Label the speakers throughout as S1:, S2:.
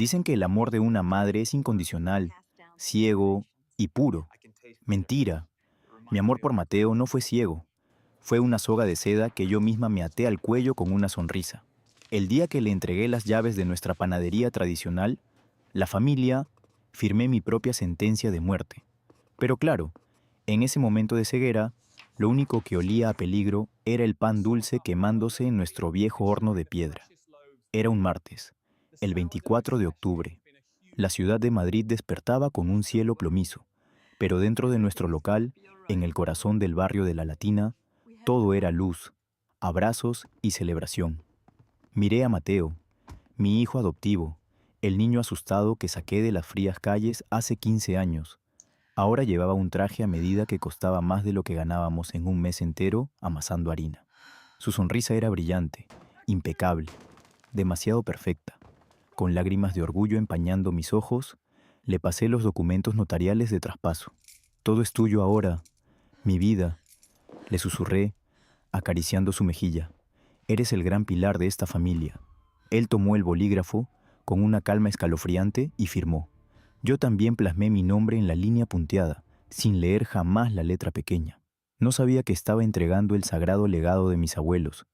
S1: Dicen que el amor de una madre es incondicional, ciego y puro. Mentira. Mi amor por Mateo no fue ciego. Fue una soga de seda que yo misma me até al cuello con una sonrisa. El día que le entregué las llaves de nuestra panadería tradicional, la familia, firmé mi propia sentencia de muerte. Pero claro, en ese momento de ceguera, lo único que olía a peligro era el pan dulce quemándose en nuestro viejo horno de piedra. Era un martes, el 24 de octubre. La ciudad de Madrid despertaba con un cielo plomizo, pero dentro de nuestro local, en el corazón del barrio de La Latina, todo era luz, abrazos y celebración. Miré a Mateo, mi hijo adoptivo, el niño asustado que saqué de las frías calles hace 15 años. Ahora llevaba un traje a medida que costaba más de lo que ganábamos en un mes entero amasando harina. Su sonrisa era brillante, impecable, demasiado perfecta. Con lágrimas de orgullo empañando mis ojos, le pasé los documentos notariales de traspaso. Todo es tuyo ahora, mi vida, le susurré, acariciando su mejilla. Eres el gran pilar de esta familia. Él tomó el bolígrafo con una calma escalofriante y firmó. Yo también plasmé mi nombre en la línea punteada, sin leer jamás la letra pequeña. No sabía que estaba entregando el sagrado legado de mis abuelos.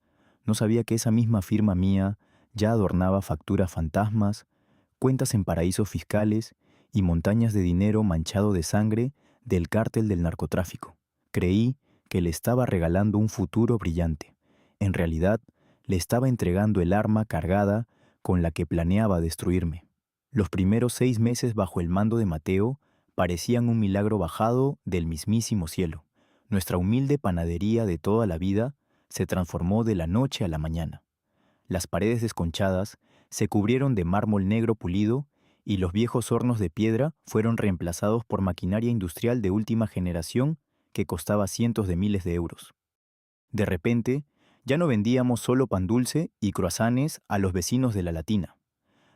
S1: No sabía que esa misma firma mía ya adornaba facturas fantasmas, cuentas en paraísos fiscales y montañas de dinero manchado de sangre del cártel del narcotráfico. Creí que le estaba regalando un futuro brillante. En realidad, le estaba entregando el arma cargada con la que planeaba destruirme. Los primeros 6 meses bajo el mando de Mateo parecían un milagro bajado del mismísimo cielo. Nuestra humilde panadería de toda la vida se transformó de la noche a la mañana. Las paredes desconchadas se cubrieron de mármol negro pulido y los viejos hornos de piedra fueron reemplazados por maquinaria industrial de última generación que costaba cientos de miles de euros. De repente, ya no vendíamos solo pan dulce y croissants a los vecinos de La Latina.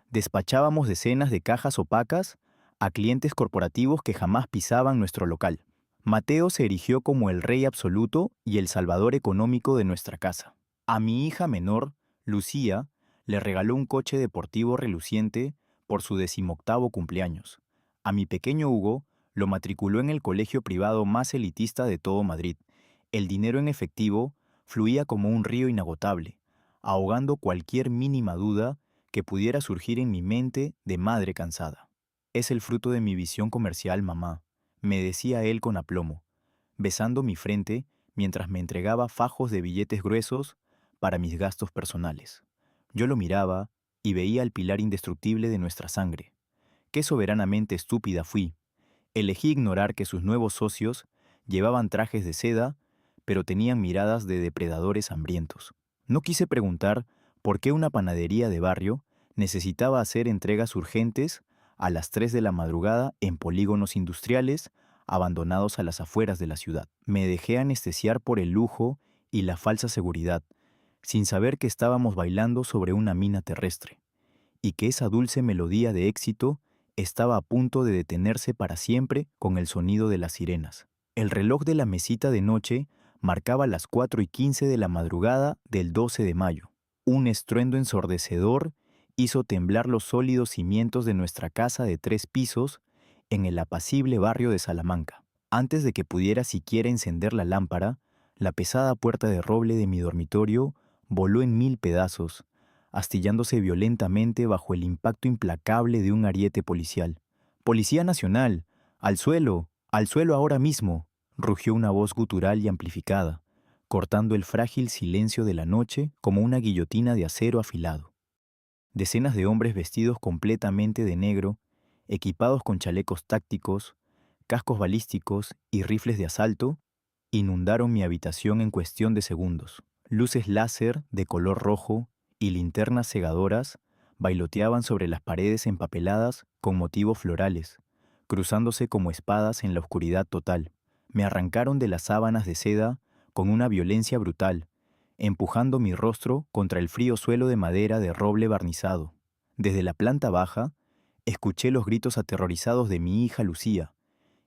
S1: Despachábamos decenas de cajas opacas a clientes corporativos que jamás pisaban nuestro local. Mateo se erigió como el rey absoluto y el salvador económico de nuestra casa. A mi hija menor, Lucía, le regaló un coche deportivo reluciente por su 18º cumpleaños. A mi pequeño Hugo lo matriculó en el colegio privado más elitista de todo Madrid. El dinero en efectivo fluía como un río inagotable, ahogando cualquier mínima duda que pudiera surgir en mi mente de madre cansada. Es el fruto de mi visión comercial, mamá, me decía él con aplomo, besando mi frente mientras me entregaba fajos de billetes gruesos para mis gastos personales. Yo lo miraba y veía el pilar indestructible de nuestra sangre. Qué soberanamente estúpida fui. Elegí ignorar que sus nuevos socios llevaban trajes de seda, pero tenían miradas de depredadores hambrientos. No quise preguntar por qué una panadería de barrio necesitaba hacer entregas urgentes a las 3 de la madrugada en polígonos industriales abandonados a las afueras de la ciudad. Me dejé anestesiar por el lujo y la falsa seguridad, sin saber que estábamos bailando sobre una mina terrestre, y que esa dulce melodía de éxito estaba a punto de detenerse para siempre con el sonido de las sirenas. El reloj de la mesita de noche marcaba las 4:15 de la madrugada del 12 de mayo. Un estruendo ensordecedor hizo temblar los sólidos cimientos de nuestra casa de 3 pisos en el apacible barrio de Salamanca. Antes de que pudiera siquiera encender la lámpara, la pesada puerta de roble de mi dormitorio voló en 1000 pedazos, astillándose violentamente bajo el impacto implacable de un ariete policial. «¡Policía Nacional! ¡Al suelo! ¡Al suelo ahora mismo!», rugió una voz gutural y amplificada, cortando el frágil silencio de la noche como una guillotina de acero afilado. Decenas de hombres vestidos completamente de negro, equipados con chalecos tácticos, cascos balísticos y rifles de asalto, inundaron mi habitación en cuestión de segundos. Luces láser de color rojo y linternas cegadoras bailoteaban sobre las paredes empapeladas con motivos florales, cruzándose como espadas en la oscuridad total. Me arrancaron de las sábanas de seda con una violencia brutal, empujando mi rostro contra el frío suelo de madera de roble barnizado. Desde la planta baja, escuché los gritos aterrorizados de mi hija Lucía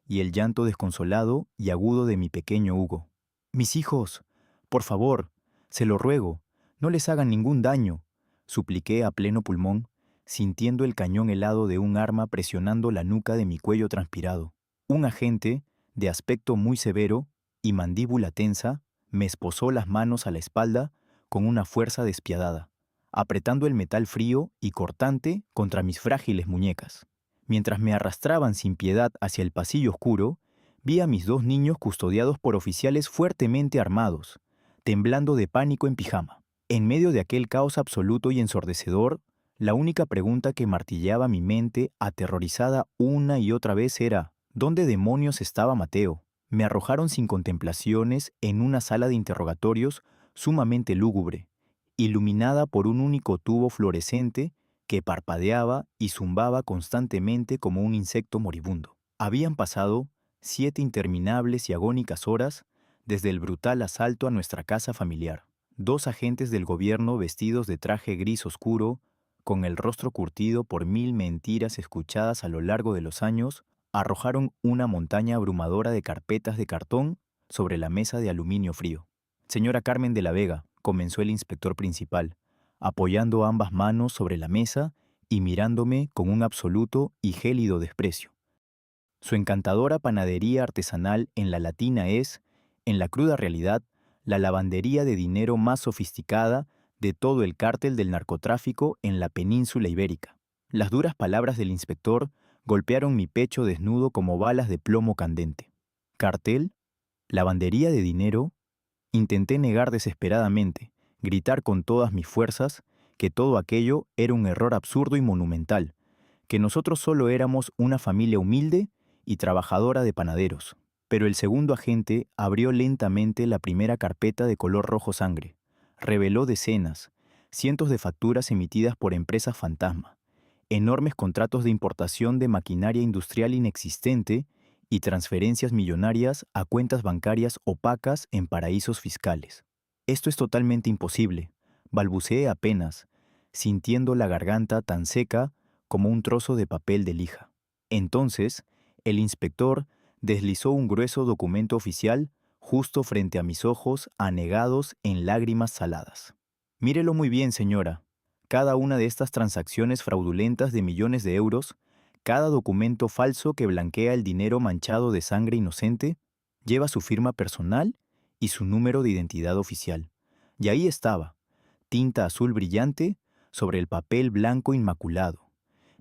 S1: y el llanto desconsolado y agudo de mi pequeño Hugo. «Mis hijos, por favor, se lo ruego, no les hagan ningún daño», supliqué a pleno pulmón, sintiendo el cañón helado de un arma presionando la nuca de mi cuello transpirado. Un agente, de aspecto muy severo y mandíbula tensa, me esposó las manos a la espalda con una fuerza despiadada, apretando el metal frío y cortante contra mis frágiles muñecas. Mientras me arrastraban sin piedad hacia el pasillo oscuro, vi a mis 2 niños custodiados por oficiales fuertemente armados, temblando de pánico en pijama. En medio de aquel caos absoluto y ensordecedor, la única pregunta que martilleaba mi mente, aterrorizada una y otra vez, era: ¿dónde demonios estaba Mateo? Me arrojaron sin contemplaciones en una sala de interrogatorios sumamente lúgubre, iluminada por un único tubo fluorescente que parpadeaba y zumbaba constantemente como un insecto moribundo. Habían pasado 7 interminables y agónicas horas desde el brutal asalto a nuestra casa familiar. 2 agentes del gobierno vestidos de traje gris oscuro, con el rostro curtido por 1000 mentiras escuchadas a lo largo de los años, arrojaron una montaña abrumadora de carpetas de cartón sobre la mesa de aluminio frío. Señora Carmen de la Vega, comenzó el inspector principal, apoyando ambas manos sobre la mesa y mirándome con un absoluto y gélido desprecio. Su encantadora panadería artesanal en La Latina es, en la cruda realidad, la lavandería de dinero más sofisticada de todo el cártel del narcotráfico en la península ibérica. Las duras palabras del inspector golpearon mi pecho desnudo como balas de plomo candente. ¿Cartel? ¿Lavandería de dinero? Intenté negar desesperadamente, gritar con todas mis fuerzas, que todo aquello era un error absurdo y monumental, que nosotros solo éramos una familia humilde y trabajadora de panaderos. Pero el segundo agente abrió lentamente la primera carpeta de color rojo sangre. Reveló decenas, cientos de facturas emitidas por empresas fantasma, enormes contratos de importación de maquinaria industrial inexistente y transferencias millonarias a cuentas bancarias opacas en paraísos fiscales. Esto es totalmente imposible, balbuceé apenas, sintiendo la garganta tan seca como un trozo de papel de lija. Entonces, el inspector deslizó un grueso documento oficial justo frente a mis ojos anegados en lágrimas saladas. Mírelo muy bien, señora. Cada una de estas transacciones fraudulentas de millones de euros, cada documento falso que blanquea el dinero manchado de sangre inocente, lleva su firma personal y su número de identidad oficial. Y ahí estaba, tinta azul brillante sobre el papel blanco inmaculado,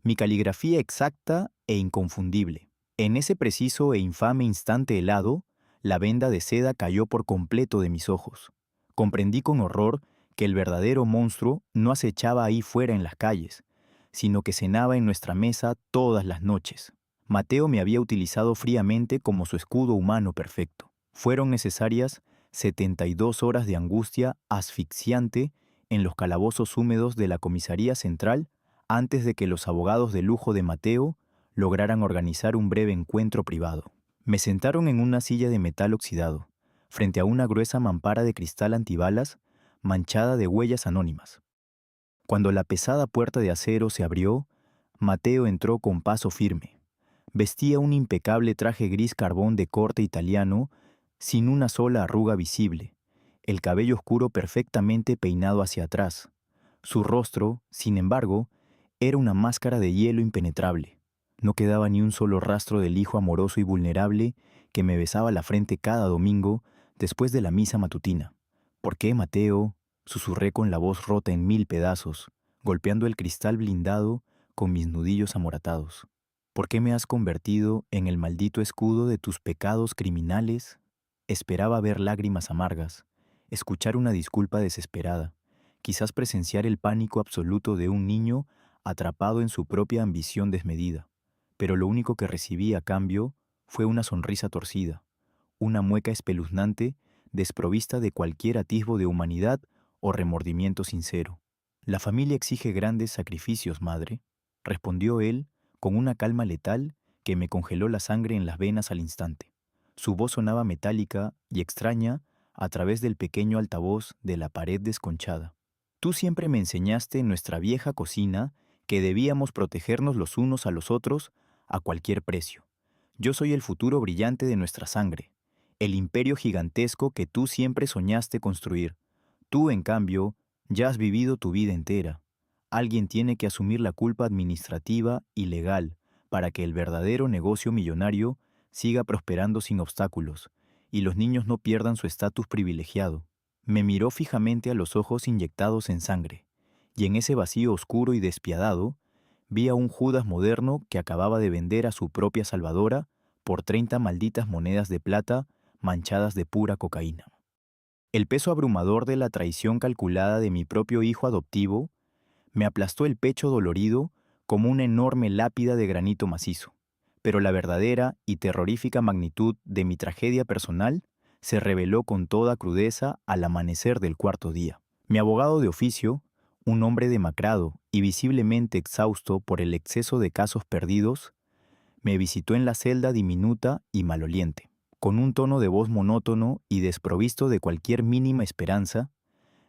S1: mi caligrafía exacta e inconfundible. En ese preciso e infame instante helado, la venda de seda cayó por completo de mis ojos. Comprendí con horror que el verdadero monstruo no acechaba ahí fuera en las calles, sino que cenaba en nuestra mesa todas las noches. Mateo me había utilizado fríamente como su escudo humano perfecto. Fueron necesarias 72 horas de angustia asfixiante en los calabozos húmedos de la comisaría central antes de que los abogados de lujo de Mateo lograran organizar un breve encuentro privado. Me sentaron en una silla de metal oxidado, frente a una gruesa mampara de cristal antibalas manchada de huellas anónimas. Cuando la pesada puerta de acero se abrió, Mateo entró con paso firme. Vestía un impecable traje gris carbón de corte italiano, sin una sola arruga visible, el cabello oscuro perfectamente peinado hacia atrás. Su rostro, sin embargo, era una máscara de hielo impenetrable. No quedaba ni un solo rastro del hijo amoroso y vulnerable que me besaba la frente cada domingo después de la misa matutina. ¿Por qué, Mateo?, susurré con la voz rota en 1000 pedazos, golpeando el cristal blindado con mis nudillos amoratados. ¿Por qué me has convertido en el maldito escudo de tus pecados criminales? Esperaba ver lágrimas amargas, escuchar una disculpa desesperada, quizás presenciar el pánico absoluto de un niño atrapado en su propia ambición desmedida. Pero lo único que recibí a cambio fue una sonrisa torcida, una mueca espeluznante desprovista de cualquier atisbo de humanidad o remordimiento sincero. La familia exige grandes sacrificios, madre, respondió él con una calma letal que me congeló la sangre en las venas al instante. Su voz sonaba metálica y extraña a través del pequeño altavoz de la pared desconchada. Tú siempre me enseñaste en nuestra vieja cocina que debíamos protegernos los unos a los otros a cualquier precio. Yo soy el futuro brillante de nuestra sangre, el imperio gigantesco que tú siempre soñaste construir. Tú, en cambio, ya has vivido tu vida entera. alguien tiene que asumir la culpa administrativa y legal para que el verdadero negocio millonario siga prosperando sin obstáculos y los niños no pierdan su estatus privilegiado. Me miró fijamente a los ojos inyectados en sangre, y en ese vacío oscuro y despiadado vi a un Judas moderno que acababa de vender a su propia salvadora por 30 malditas monedas de plata manchadas de pura cocaína. El peso abrumador de la traición calculada de mi propio hijo adoptivo me aplastó el pecho dolorido como una enorme lápida de granito macizo, pero la verdadera y terrorífica magnitud de mi tragedia personal se reveló con toda crudeza al amanecer del cuarto día. Mi abogado de oficio, un hombre demacrado y visiblemente exhausto por el exceso de casos perdidos, me visitó en la celda diminuta y maloliente. Con un tono de voz monótono y desprovisto de cualquier mínima esperanza,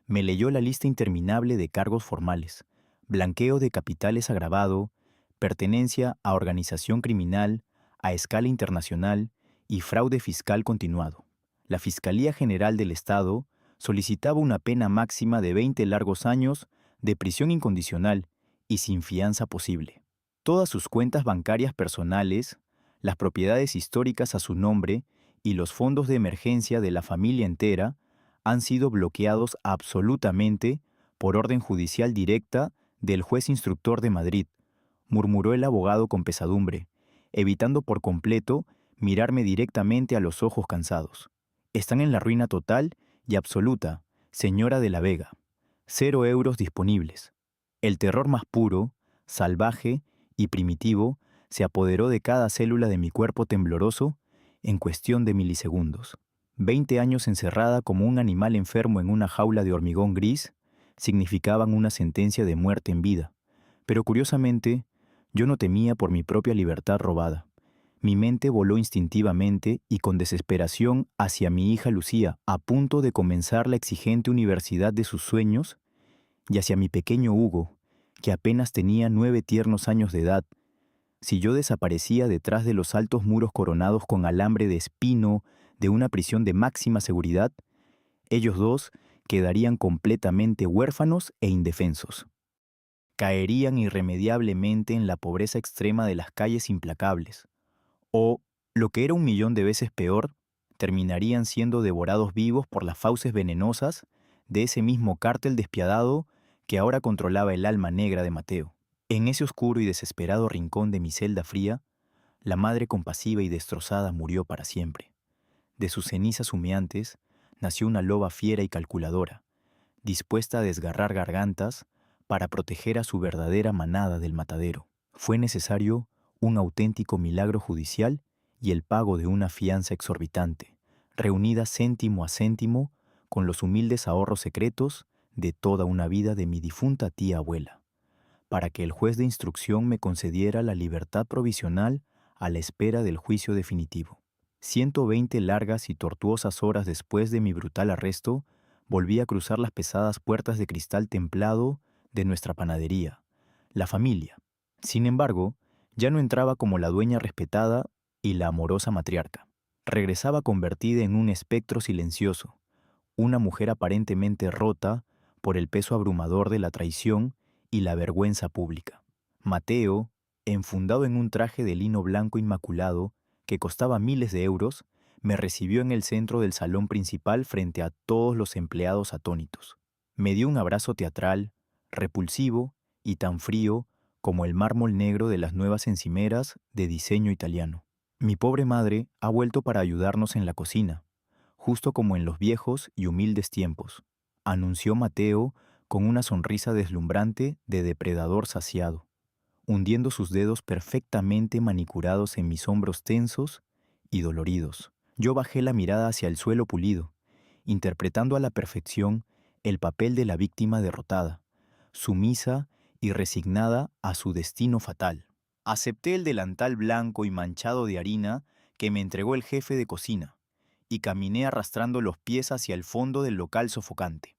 S1: me leyó la lista interminable de cargos formales: blanqueo de capitales agravado, pertenencia a organización criminal a escala internacional y fraude fiscal continuado. La Fiscalía General del Estado solicitaba una pena máxima de 20 largos años de prisión incondicional y sin fianza posible. Todas sus cuentas bancarias personales, las propiedades históricas a su nombre y los fondos de emergencia de la familia entera han sido bloqueados absolutamente por orden judicial directa del juez instructor de Madrid, murmuró el abogado con pesadumbre, evitando por completo mirarme directamente a los ojos cansados. Están en la ruina total y absoluta, señora de la Vega. 0 euros disponibles. El terror más puro, salvaje y primitivo se apoderó de cada célula de mi cuerpo tembloroso en cuestión de milisegundos. 20 años encerrada como un animal enfermo en una jaula de hormigón gris significaban una sentencia de muerte en vida. Pero curiosamente, yo no temía por mi propia libertad robada. Mi mente voló instintivamente y con desesperación hacia mi hija Lucía, a punto de comenzar la exigente universidad de sus sueños, y hacia mi pequeño Hugo, que apenas tenía 9 tiernos años de edad. Si yo desaparecía detrás de los altos muros coronados con alambre de espino de una prisión de máxima seguridad, ellos dos quedarían completamente huérfanos e indefensos. Caerían irremediablemente en la pobreza extrema de las calles implacables, o, lo que era 1.000.000 de veces peor, terminarían siendo devorados vivos por las fauces venenosas de ese mismo cártel despiadado que ahora controlaba el alma negra de Mateo. En ese oscuro y desesperado rincón de mi celda fría, la madre compasiva y destrozada murió para siempre. De sus cenizas humeantes nació una loba fiera y calculadora, dispuesta a desgarrar gargantas para proteger a su verdadera manada del matadero. Fue necesario un auténtico milagro judicial y el pago de una fianza exorbitante, reunida céntimo a céntimo con los humildes ahorros secretos de toda una vida de mi difunta tía abuela, para que el juez de instrucción me concediera la libertad provisional a la espera del juicio definitivo. 120 largas y tortuosas horas después de mi brutal arresto, volví a cruzar las pesadas puertas de cristal templado de nuestra panadería, la familia. Sin embargo, ya no entraba como la dueña respetada y la amorosa matriarca. Regresaba convertida en un espectro silencioso, una mujer aparentemente rota por el peso abrumador de la traición y la vergüenza pública. Mateo, enfundado en un traje de lino blanco inmaculado que costaba miles de euros, me recibió en el centro del salón principal frente a todos los empleados atónitos. Me dio un abrazo teatral, repulsivo y tan frío como el mármol negro de las nuevas encimeras de diseño italiano. Mi pobre madre ha vuelto para ayudarnos en la cocina, justo como en los viejos y humildes tiempos, anunció Mateo con una sonrisa deslumbrante de depredador saciado, hundiendo sus dedos perfectamente manicurados en mis hombros tensos y doloridos. Yo bajé la mirada hacia el suelo pulido, interpretando a la perfección el papel de la víctima derrotada, sumisa y resignada a su destino fatal. Acepté el delantal blanco y manchado de harina que me entregó el jefe de cocina y caminé arrastrando los pies hacia el fondo del local sofocante.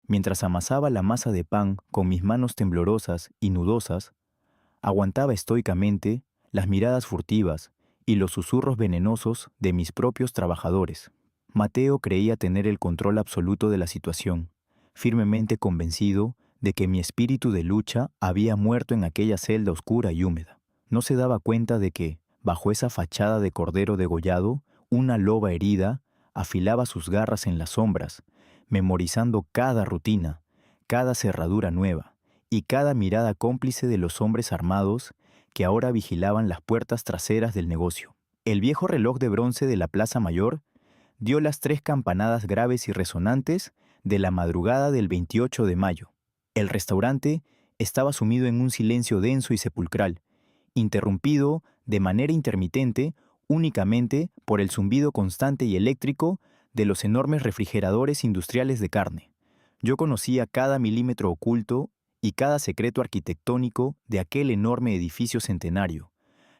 S1: Mientras amasaba la masa de pan con mis manos temblorosas y nudosas, aguantaba estoicamente las miradas furtivas y los susurros venenosos de mis propios trabajadores. Mateo creía tener el control absoluto de la situación, firmemente convencido de que mi espíritu de lucha había muerto en aquella celda oscura y húmeda. No se daba cuenta de que, bajo esa fachada de cordero degollado, una loba herida afilaba sus garras en las sombras, memorizando cada rutina, cada cerradura nueva y cada mirada cómplice de los hombres armados que ahora vigilaban las puertas traseras del negocio. El viejo reloj de bronce de la Plaza Mayor dio las 3 campanadas graves y resonantes de la madrugada del 28 de mayo. El restaurante estaba sumido en un silencio denso y sepulcral, interrumpido de manera intermitente únicamente por el zumbido constante y eléctrico de los enormes refrigeradores industriales de carne. Yo conocía cada milímetro oculto y cada secreto arquitectónico de aquel enorme edificio centenario,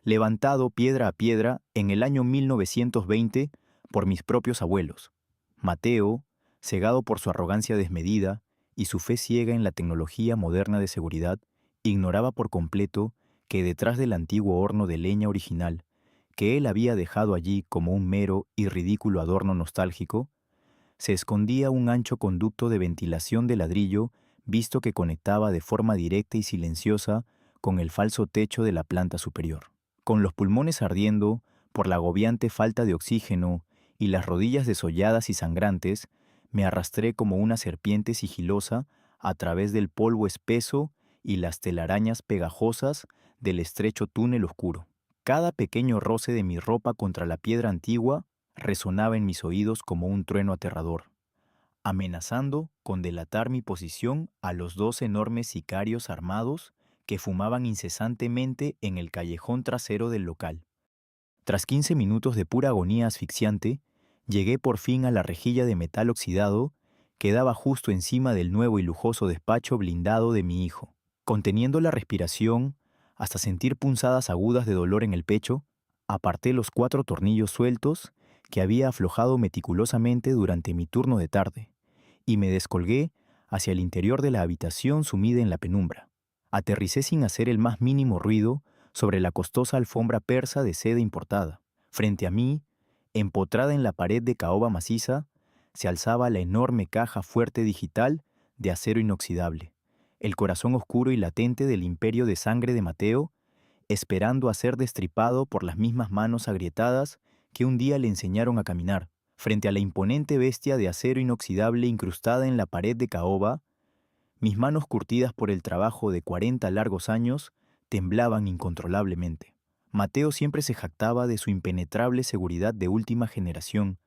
S1: levantado piedra a piedra en el año 1920 por mis propios abuelos. Mateo, cegado por su arrogancia desmedida y su fe ciega en la tecnología moderna de seguridad, ignoraba por completo que detrás del antiguo horno de leña original, que él había dejado allí como un mero y ridículo adorno nostálgico, se escondía un ancho conducto de ventilación de ladrillo visto que conectaba de forma directa y silenciosa con el falso techo de la planta superior. Con los pulmones ardiendo por la agobiante falta de oxígeno y las rodillas desolladas y sangrantes, me arrastré como una serpiente sigilosa a través del polvo espeso y las telarañas pegajosas del estrecho túnel oscuro. Cada pequeño roce de mi ropa contra la piedra antigua resonaba en mis oídos como un trueno aterrador, amenazando con delatar mi posición a los 2 enormes sicarios armados que fumaban incesantemente en el callejón trasero del local. Tras 15 minutos de pura agonía asfixiante, llegué por fin a la rejilla de metal oxidado que daba justo encima del nuevo y lujoso despacho blindado de mi hijo. Conteniendo la respiración hasta sentir punzadas agudas de dolor en el pecho, aparté los 4 tornillos sueltos que había aflojado meticulosamente durante mi turno de tarde y me descolgué hacia el interior de la habitación sumida en la penumbra. Aterricé sin hacer el más mínimo ruido sobre la costosa alfombra persa de seda importada. Frente a mí, empotrada en la pared de caoba maciza, se alzaba la enorme caja fuerte digital de acero inoxidable, el corazón oscuro y latente del imperio de sangre de Mateo, esperando a ser destripado por las mismas manos agrietadas que un día le enseñaron a caminar. Frente a la imponente bestia de acero inoxidable incrustada en la pared de caoba, mis manos curtidas por el trabajo de 40 largos años temblaban incontrolablemente. Mateo siempre se jactaba de su impenetrable seguridad de última generación,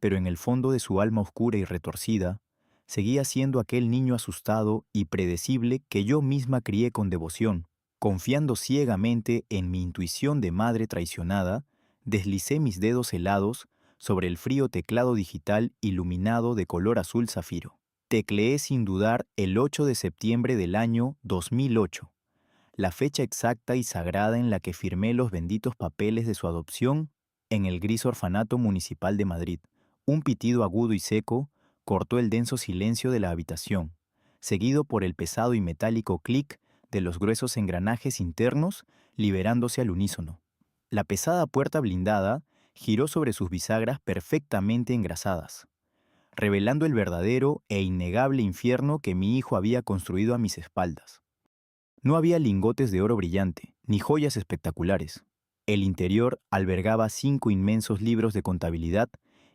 S1: pero en el fondo de su alma oscura y retorcida, seguía siendo aquel niño asustado y predecible que yo misma crié con devoción. Confiando ciegamente en mi intuición de madre traicionada, deslicé mis dedos helados sobre el frío teclado digital iluminado de color azul zafiro. Tecleé sin dudar el 8 de septiembre del año 2008, la fecha exacta y sagrada en la que firmé los benditos papeles de su adopción en el gris orfanato municipal de Madrid. Un pitido agudo y seco cortó el denso silencio de la habitación, seguido por el pesado y metálico clic de los gruesos engranajes internos liberándose al unísono. La pesada puerta blindada giró sobre sus bisagras perfectamente engrasadas, revelando el verdadero e innegable infierno que mi hijo había construido a mis espaldas. No había lingotes de oro brillante, ni joyas espectaculares. El interior albergaba 5 inmensos libros de contabilidad,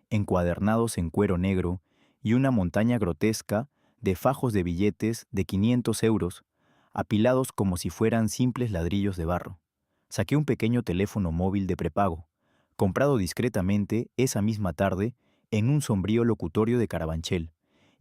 S1: encuadernados en cuero negro, y una montaña grotesca de fajos de billetes de 500 euros, apilados como si fueran simples ladrillos de barro. Saqué un pequeño teléfono móvil de prepago, comprado discretamente esa misma tarde en un sombrío locutorio de Carabanchel,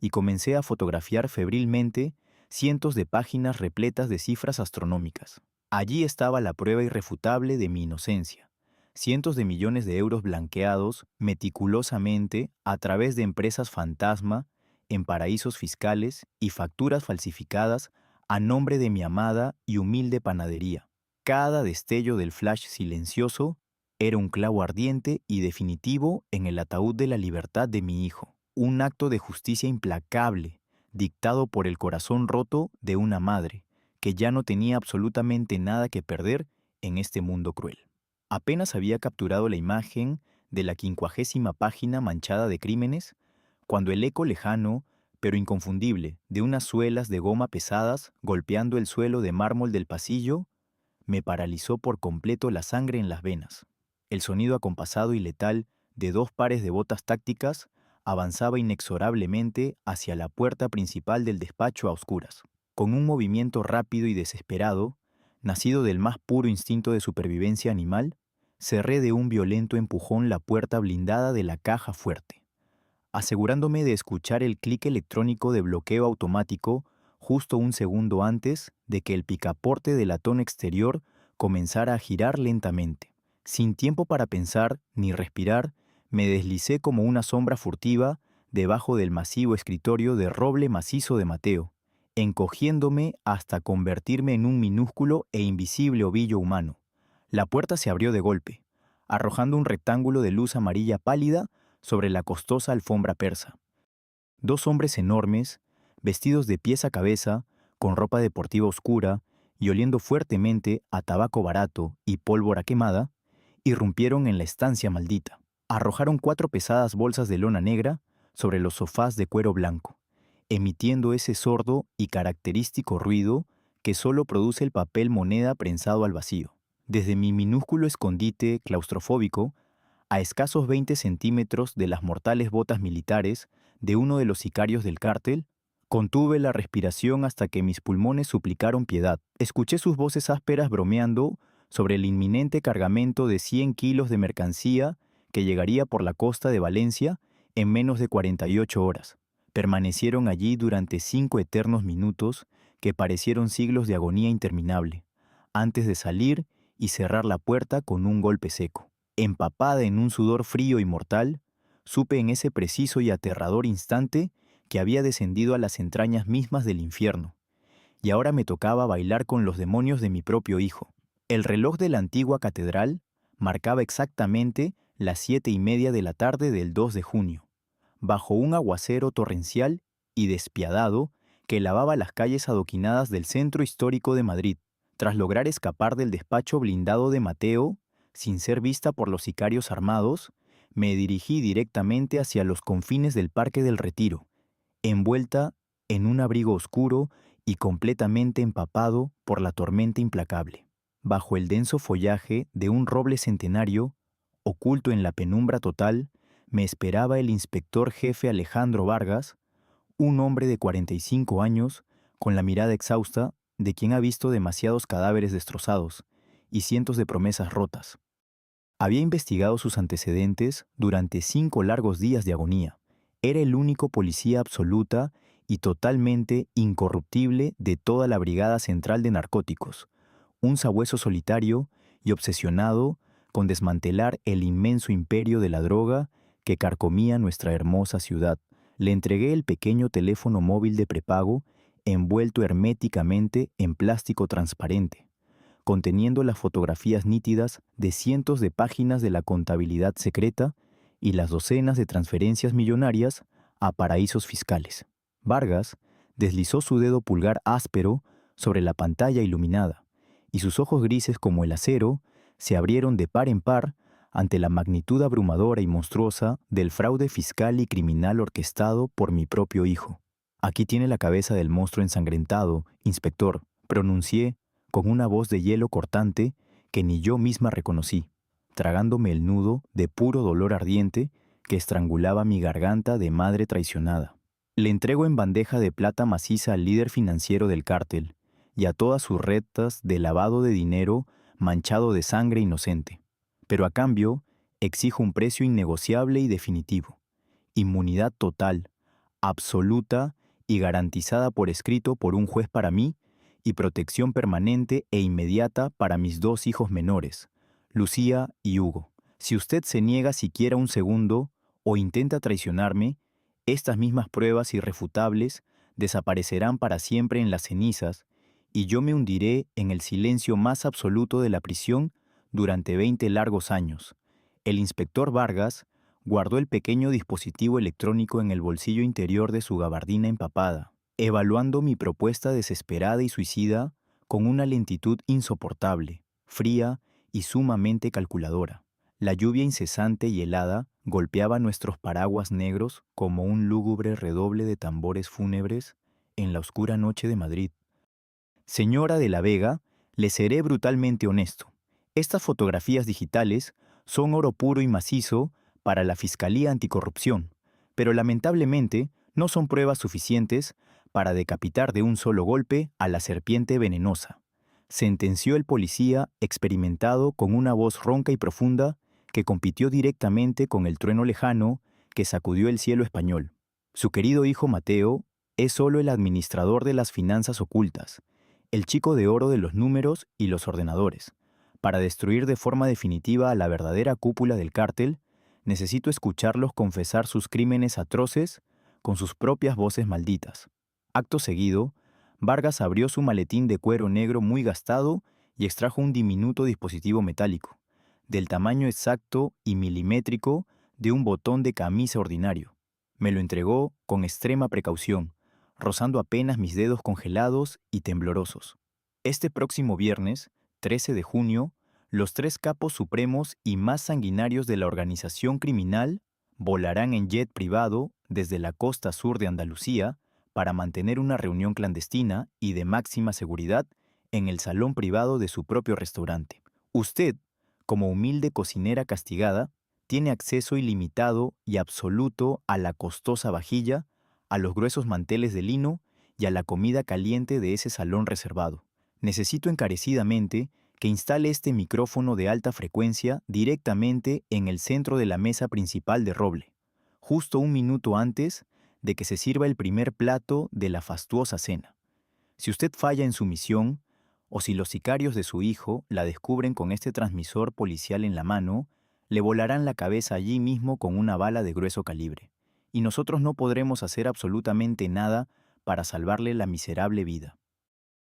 S1: y comencé a fotografiar febrilmente cientos de páginas repletas de cifras astronómicas. Allí estaba la prueba irrefutable de mi inocencia. Cientos de millones de euros blanqueados meticulosamente a través de empresas fantasma en paraísos fiscales y facturas falsificadas a nombre de mi amada y humilde panadería. Cada destello del flash silencioso era un clavo ardiente y definitivo en el ataúd de la libertad de mi hijo. Un acto de justicia implacable, dictado por el corazón roto de una madre, que ya no tenía absolutamente nada que perder en este mundo cruel. Apenas había capturado la imagen de la 50ª página manchada de crímenes, cuando el eco lejano, pero inconfundible, de unas suelas de goma pesadas golpeando el suelo de mármol del pasillo, me paralizó por completo la sangre en las venas. El sonido acompasado y letal de 2 pares de botas tácticas avanzaba inexorablemente hacia la puerta principal del despacho a oscuras. Con un movimiento rápido y desesperado, nacido del más puro instinto de supervivencia animal, cerré de un violento empujón la puerta blindada de la caja fuerte, asegurándome de escuchar el clic electrónico de bloqueo automático justo un segundo antes de que el picaporte de latón exterior comenzara a girar lentamente. Sin tiempo para pensar ni respirar, me deslicé como una sombra furtiva debajo del masivo escritorio de roble macizo de Mateo, encogiéndome hasta convertirme en un minúsculo e invisible ovillo humano. La puerta se abrió de golpe, arrojando un rectángulo de luz amarilla pálida sobre la costosa alfombra persa. 2 hombres enormes, vestidos de pies a cabeza, con ropa deportiva oscura y oliendo fuertemente a tabaco barato y pólvora quemada, irrumpieron en la estancia maldita. Arrojaron 4 pesadas bolsas de lona negra sobre los sofás de cuero blanco, emitiendo ese sordo y característico ruido que solo produce el papel moneda prensado al vacío. Desde mi minúsculo escondite claustrofóbico, a escasos 20 centímetros de las mortales botas militares de uno de los sicarios del cártel, contuve la respiración hasta que mis pulmones suplicaron piedad. Escuché sus voces ásperas bromeando sobre el inminente cargamento de 100 kilos de mercancía que llegaría por la costa de Valencia en menos de 48 horas. Permanecieron allí durante 5 eternos minutos que parecieron siglos de agonía interminable, antes de salir y cerrar la puerta con un golpe seco. Empapada en un sudor frío y mortal, supe en ese preciso y aterrador instante que había descendido a las entrañas mismas del infierno, y ahora me tocaba bailar con los demonios de mi propio hijo. El reloj de la antigua catedral marcaba exactamente las 7:30 de la tarde del 2 de junio, bajo un aguacero torrencial y despiadado que lavaba las calles adoquinadas del centro histórico de Madrid. Tras lograr escapar del despacho blindado de Mateo, sin ser vista por los sicarios armados, me dirigí directamente hacia los confines del Parque del Retiro, envuelta en un abrigo oscuro y completamente empapado por la tormenta implacable. Bajo el denso follaje de un roble centenario, oculto en la penumbra total, me esperaba el inspector jefe Alejandro Vargas, un hombre de 45 años, con la mirada exhausta de quien ha visto demasiados cadáveres destrozados y cientos de promesas rotas. Había investigado sus antecedentes durante 5 largos días de agonía. Era el único policía absoluta y totalmente incorruptible de toda la Brigada Central de Narcóticos, un sabueso solitario y obsesionado con desmantelar el inmenso imperio de la droga que carcomía nuestra hermosa ciudad. Le entregué el pequeño teléfono móvil de prepago envuelto herméticamente en plástico transparente, conteniendo las fotografías nítidas de cientos de páginas de la contabilidad secreta y las docenas de transferencias millonarias a paraísos fiscales. Vargas deslizó su dedo pulgar áspero sobre la pantalla iluminada, y sus ojos grises como el acero se abrieron de par en par ante la magnitud abrumadora y monstruosa del fraude fiscal y criminal orquestado por mi propio hijo. Aquí tiene la cabeza del monstruo ensangrentado, inspector, pronuncié con una voz de hielo cortante que ni yo misma reconocí, tragándome el nudo de puro dolor ardiente que estrangulaba mi garganta de madre traicionada. Le entrego en bandeja de plata maciza al líder financiero del cártel y a todas sus retas de lavado de dinero manchado de sangre inocente. Pero a cambio, exijo un precio innegociable y definitivo: inmunidad total, absoluta y garantizada por escrito por un juez para mí, y protección permanente e inmediata para mis 2 hijos menores, Lucía y Hugo. Si usted se niega siquiera un segundo o intenta traicionarme, estas mismas pruebas irrefutables desaparecerán para siempre en las cenizas, y yo me hundiré en el silencio más absoluto de la prisión durante 20 largos años. El inspector Vargas guardó el pequeño dispositivo electrónico en el bolsillo interior de su gabardina empapada, evaluando mi propuesta desesperada y suicida con una lentitud insoportable, fría y sumamente calculadora. La lluvia incesante y helada golpeaba nuestros paraguas negros como un lúgubre redoble de tambores fúnebres en la oscura noche de Madrid. Señora de la Vega, le seré brutalmente honesto. Estas fotografías digitales son oro puro y macizo para la Fiscalía Anticorrupción, pero lamentablemente no son pruebas suficientes para decapitar de un solo golpe a la serpiente venenosa, sentenció el policía experimentado con una voz ronca y profunda que compitió directamente con el trueno lejano que sacudió el cielo español. Su querido hijo Mateo es solo el administrador de las finanzas ocultas, el chico de oro de los números y los ordenadores. Para destruir de forma definitiva a la verdadera cúpula del cártel, necesito escucharlos confesar sus crímenes atroces con sus propias voces malditas. Acto seguido, Vargas abrió su maletín de cuero negro muy gastado y extrajo un diminuto dispositivo metálico, del tamaño exacto y milimétrico de un botón de camisa ordinario. Me lo entregó con extrema precaución, rozando apenas mis dedos congelados y temblorosos. Este próximo viernes, 13 de junio, los 3 capos supremos y más sanguinarios de la organización criminal volarán en jet privado desde la costa sur de Andalucía para mantener una reunión clandestina y de máxima seguridad en el salón privado de su propio restaurante. Usted, como humilde cocinera castigada, tiene acceso ilimitado y absoluto a la costosa vajilla, a los gruesos manteles de lino y a la comida caliente de ese salón reservado. Necesito encarecidamente que instale este micrófono de alta frecuencia directamente en el centro de la mesa principal de roble, justo un minuto antes de que se sirva el primer plato de la fastuosa cena. Si usted falla en su misión, o si los sicarios de su hijo la descubren con este transmisor policial en la mano, le volarán la cabeza allí mismo con una bala de grueso calibre, y nosotros no podremos hacer absolutamente nada para salvarle la miserable vida.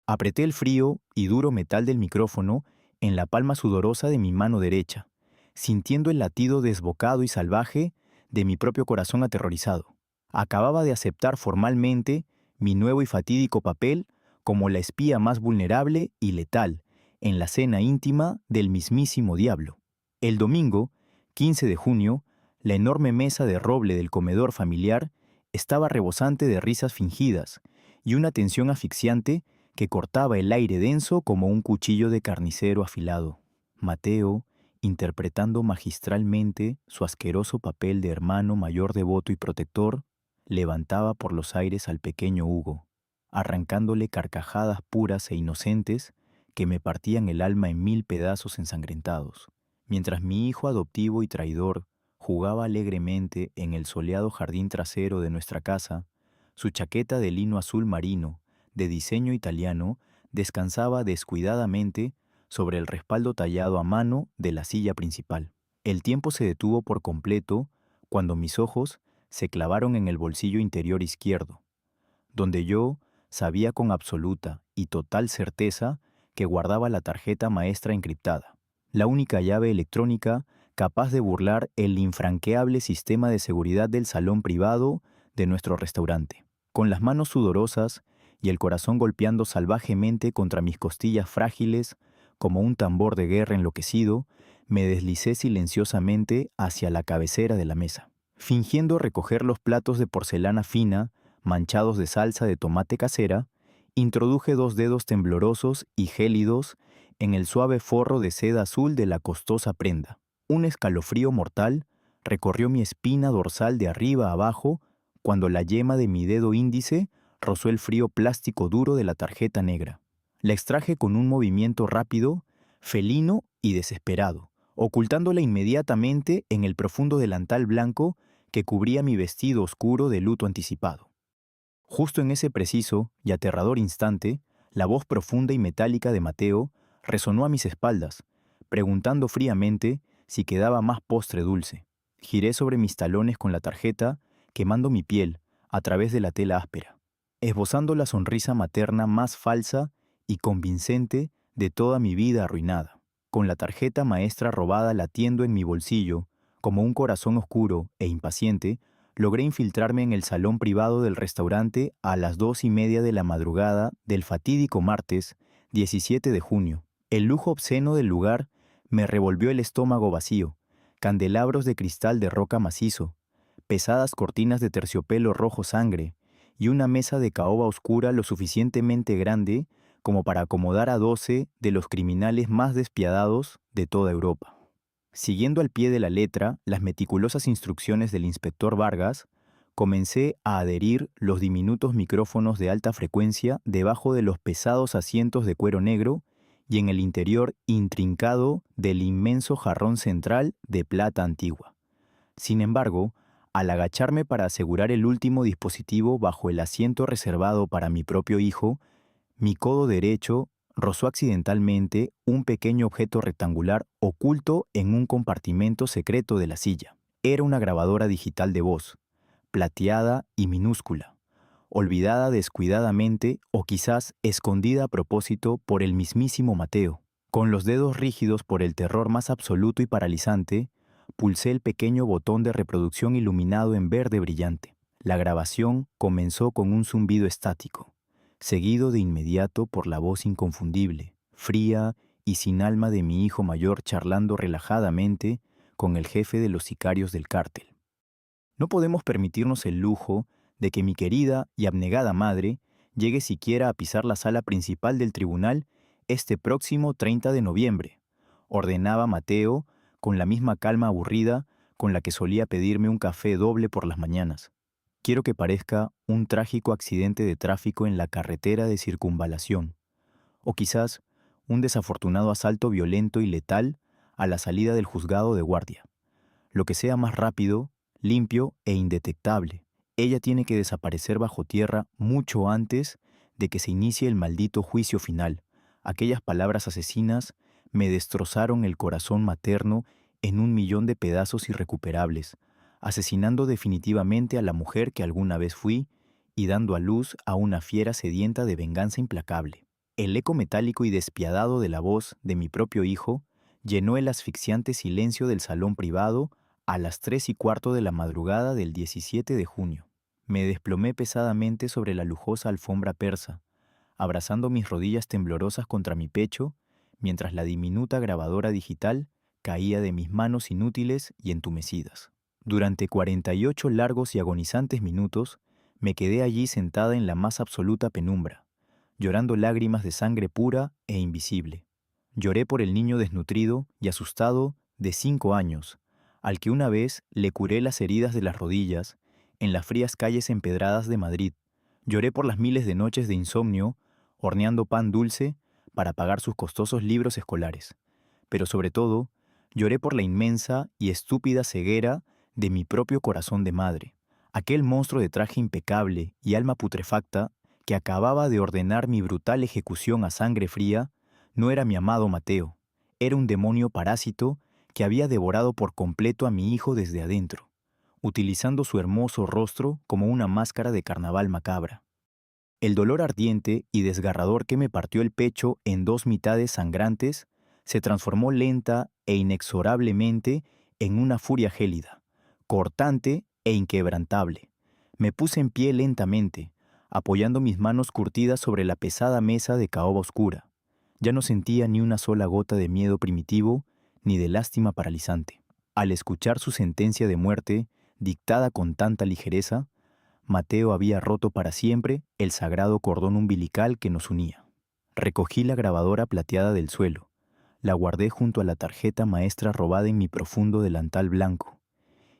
S1: Apreté el frío y duro metal del micrófono en la palma sudorosa de mi mano derecha, sintiendo el latido desbocado y salvaje de mi propio corazón aterrorizado. Acababa de aceptar formalmente mi nuevo y fatídico papel como la espía más vulnerable y letal en la cena íntima del mismísimo diablo. El domingo, 15 de junio, la enorme mesa de roble del comedor familiar estaba rebosante de risas fingidas y una tensión asfixiante que cortaba el aire denso como un cuchillo de carnicero afilado. Mateo, interpretando magistralmente su asqueroso papel de hermano mayor devoto y protector, levantaba por los aires al pequeño Hugo, arrancándole carcajadas puras e inocentes que me partían el alma en 1000 pedazos ensangrentados, mientras mi hijo adoptivo y traidor jugaba alegremente en el soleado jardín trasero de nuestra casa. Su chaqueta de lino azul marino, de diseño italiano, descansaba descuidadamente sobre el respaldo tallado a mano de la silla principal. El tiempo se detuvo por completo cuando mis ojos se clavaron en el bolsillo interior izquierdo, donde yo sabía con absoluta y total certeza que guardaba la tarjeta maestra encriptada, la única llave electrónica capaz de burlar el infranqueable sistema de seguridad del salón privado de nuestro restaurante. Con las manos sudorosas y el corazón golpeando salvajemente contra mis costillas frágiles como un tambor de guerra enloquecido, me deslicé silenciosamente hacia la cabecera de la mesa. Fingiendo recoger los platos de porcelana fina, manchados de salsa de tomate casera, introduje 2 dedos temblorosos y gélidos en el suave forro de seda azul de la costosa prenda. Un escalofrío mortal recorrió mi espina dorsal de arriba a abajo cuando la yema de mi dedo índice rozó el frío plástico duro de la tarjeta negra. La extraje con un movimiento rápido, felino y desesperado, ocultándola inmediatamente en el profundo delantal blanco que cubría mi vestido oscuro de luto anticipado. Justo en ese preciso y aterrador instante, la voz profunda y metálica de Mateo resonó a mis espaldas, preguntando fríamente si quedaba más postre dulce. Giré sobre mis talones con la tarjeta, quemando mi piel a través de la tela áspera, esbozando la sonrisa materna más falsa y convincente de toda mi vida arruinada. Con la tarjeta maestra robada latiendo en mi bolsillo, como un corazón oscuro e impaciente, logré infiltrarme en el salón privado del restaurante a las 2:30 de la madrugada del fatídico martes 17 de junio. El lujo obsceno del lugar me revolvió el estómago vacío, candelabros de cristal de roca macizo, pesadas cortinas de terciopelo rojo sangre y una mesa de caoba oscura lo suficientemente grande como para acomodar a 12 de los criminales más despiadados de toda Europa. Siguiendo al pie de la letra las meticulosas instrucciones del inspector Vargas, comencé a adherir los diminutos micrófonos de alta frecuencia debajo de los pesados asientos de cuero negro y en el interior intrincado del inmenso jarrón central de plata antigua. Sin embargo, al agacharme para asegurar el último dispositivo bajo el asiento reservado para mi propio hijo, mi codo derecho rozó accidentalmente un pequeño objeto rectangular oculto en un compartimento secreto de la silla. Era una grabadora digital de voz, plateada y minúscula, olvidada descuidadamente o quizás escondida a propósito por el mismísimo Mateo. Con los dedos rígidos por el terror más absoluto y paralizante, pulsé el pequeño botón de reproducción iluminado en verde brillante. La grabación comenzó con un zumbido estático, seguido de inmediato por la voz inconfundible, fría y sin alma de mi hijo mayor charlando relajadamente con el jefe de los sicarios del cártel. No podemos permitirnos el lujo de que mi querida y abnegada madre llegue siquiera a pisar la sala principal del tribunal este próximo 30 de noviembre, ordenaba Mateo con la misma calma aburrida con la que solía pedirme un café doble por las mañanas. Quiero que parezca un trágico accidente de tráfico en la carretera de circunvalación, o quizás un desafortunado asalto violento y letal a la salida del juzgado de guardia. Lo que sea más rápido, limpio e indetectable. Ella tiene que desaparecer bajo tierra mucho antes de que se inicie el maldito juicio final. Aquellas palabras asesinas me destrozaron el corazón materno en 1.000.000 de pedazos irrecuperables, asesinando definitivamente a la mujer que alguna vez fui y dando a luz a una fiera sedienta de venganza implacable. El eco metálico y despiadado de la voz de mi propio hijo llenó el asfixiante silencio del salón privado a las 3:15 de la madrugada del 17 de junio. Me desplomé pesadamente sobre la lujosa alfombra persa, abrazando mis rodillas temblorosas contra mi pecho, mientras la diminuta grabadora digital caía de mis manos inútiles y entumecidas. Durante 48 largos y agonizantes minutos, me quedé allí sentada en la más absoluta penumbra, llorando lágrimas de sangre pura e invisible. Lloré por el niño desnutrido y asustado de 5 años, al que una vez le curé las heridas de las rodillas en las frías calles empedradas de Madrid. Lloré por las miles de noches de insomnio, horneando pan dulce para pagar sus costosos libros escolares. Pero sobre todo, lloré por la inmensa y estúpida ceguera de mi propio corazón de madre, aquel monstruo de traje impecable y alma putrefacta que acababa de ordenar mi brutal ejecución a sangre fría. No era mi amado Mateo, era un demonio parásito que había devorado por completo a mi hijo desde adentro, utilizando su hermoso rostro como una máscara de carnaval macabra. El dolor ardiente y desgarrador que me partió el pecho en 2 mitades sangrantes se transformó lenta e inexorablemente en una furia gélida, cortante e inquebrantable. Me puse en pie lentamente, apoyando mis manos curtidas sobre la pesada mesa de caoba oscura. Ya no sentía ni una sola gota de miedo primitivo ni de lástima paralizante. Al escuchar su sentencia de muerte, dictada con tanta ligereza, Mateo había roto para siempre el sagrado cordón umbilical que nos unía. Recogí la grabadora plateada del suelo, la guardé junto a la tarjeta maestra robada en mi profundo delantal blanco,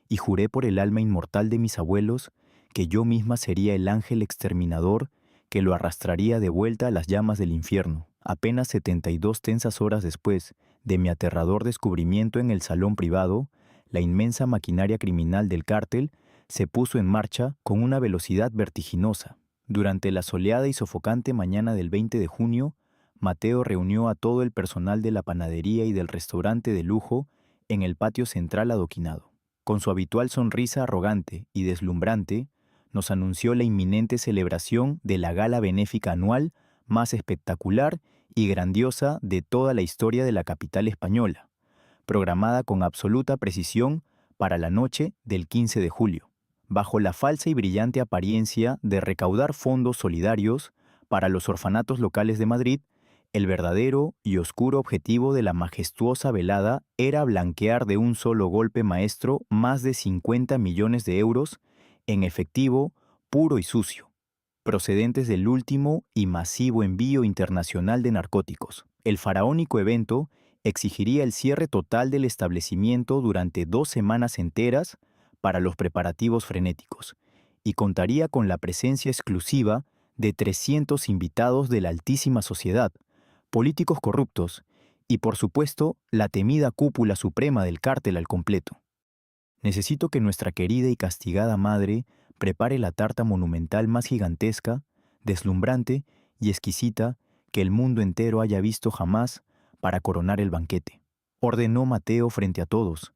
S1: y juré por el alma inmortal de mis abuelos que yo misma sería el ángel exterminador que lo arrastraría de vuelta a las llamas del infierno. Apenas 72 tensas horas después de mi aterrador descubrimiento en el salón privado, la inmensa maquinaria criminal del cártel se puso en marcha con una velocidad vertiginosa. Durante la soleada y sofocante mañana del 20 de junio, Mateo reunió a todo el personal de la panadería y del restaurante de lujo en el patio central adoquinado. Con su habitual sonrisa arrogante y deslumbrante, nos anunció la inminente celebración de la gala benéfica anual más espectacular y grandiosa de toda la historia de la capital española, programada con absoluta precisión para la noche del 15 de julio, bajo la falsa y brillante apariencia de recaudar fondos solidarios para los orfanatos locales de Madrid. El verdadero y oscuro objetivo de la majestuosa velada era blanquear de un solo golpe maestro más de 50 millones de euros en efectivo puro y sucio, procedentes del último y masivo envío internacional de narcóticos. El faraónico evento exigiría el cierre total del establecimiento durante 2 semanas enteras para los preparativos frenéticos y contaría con la presencia exclusiva de 300 invitados de la altísima sociedad, políticos corruptos y, por supuesto, la temida cúpula suprema del cártel al completo. Necesito que nuestra querida y castigada madre prepare la tarta monumental más gigantesca, deslumbrante y exquisita que el mundo entero haya visto jamás para coronar el banquete. Ordenó Mateo frente a todos,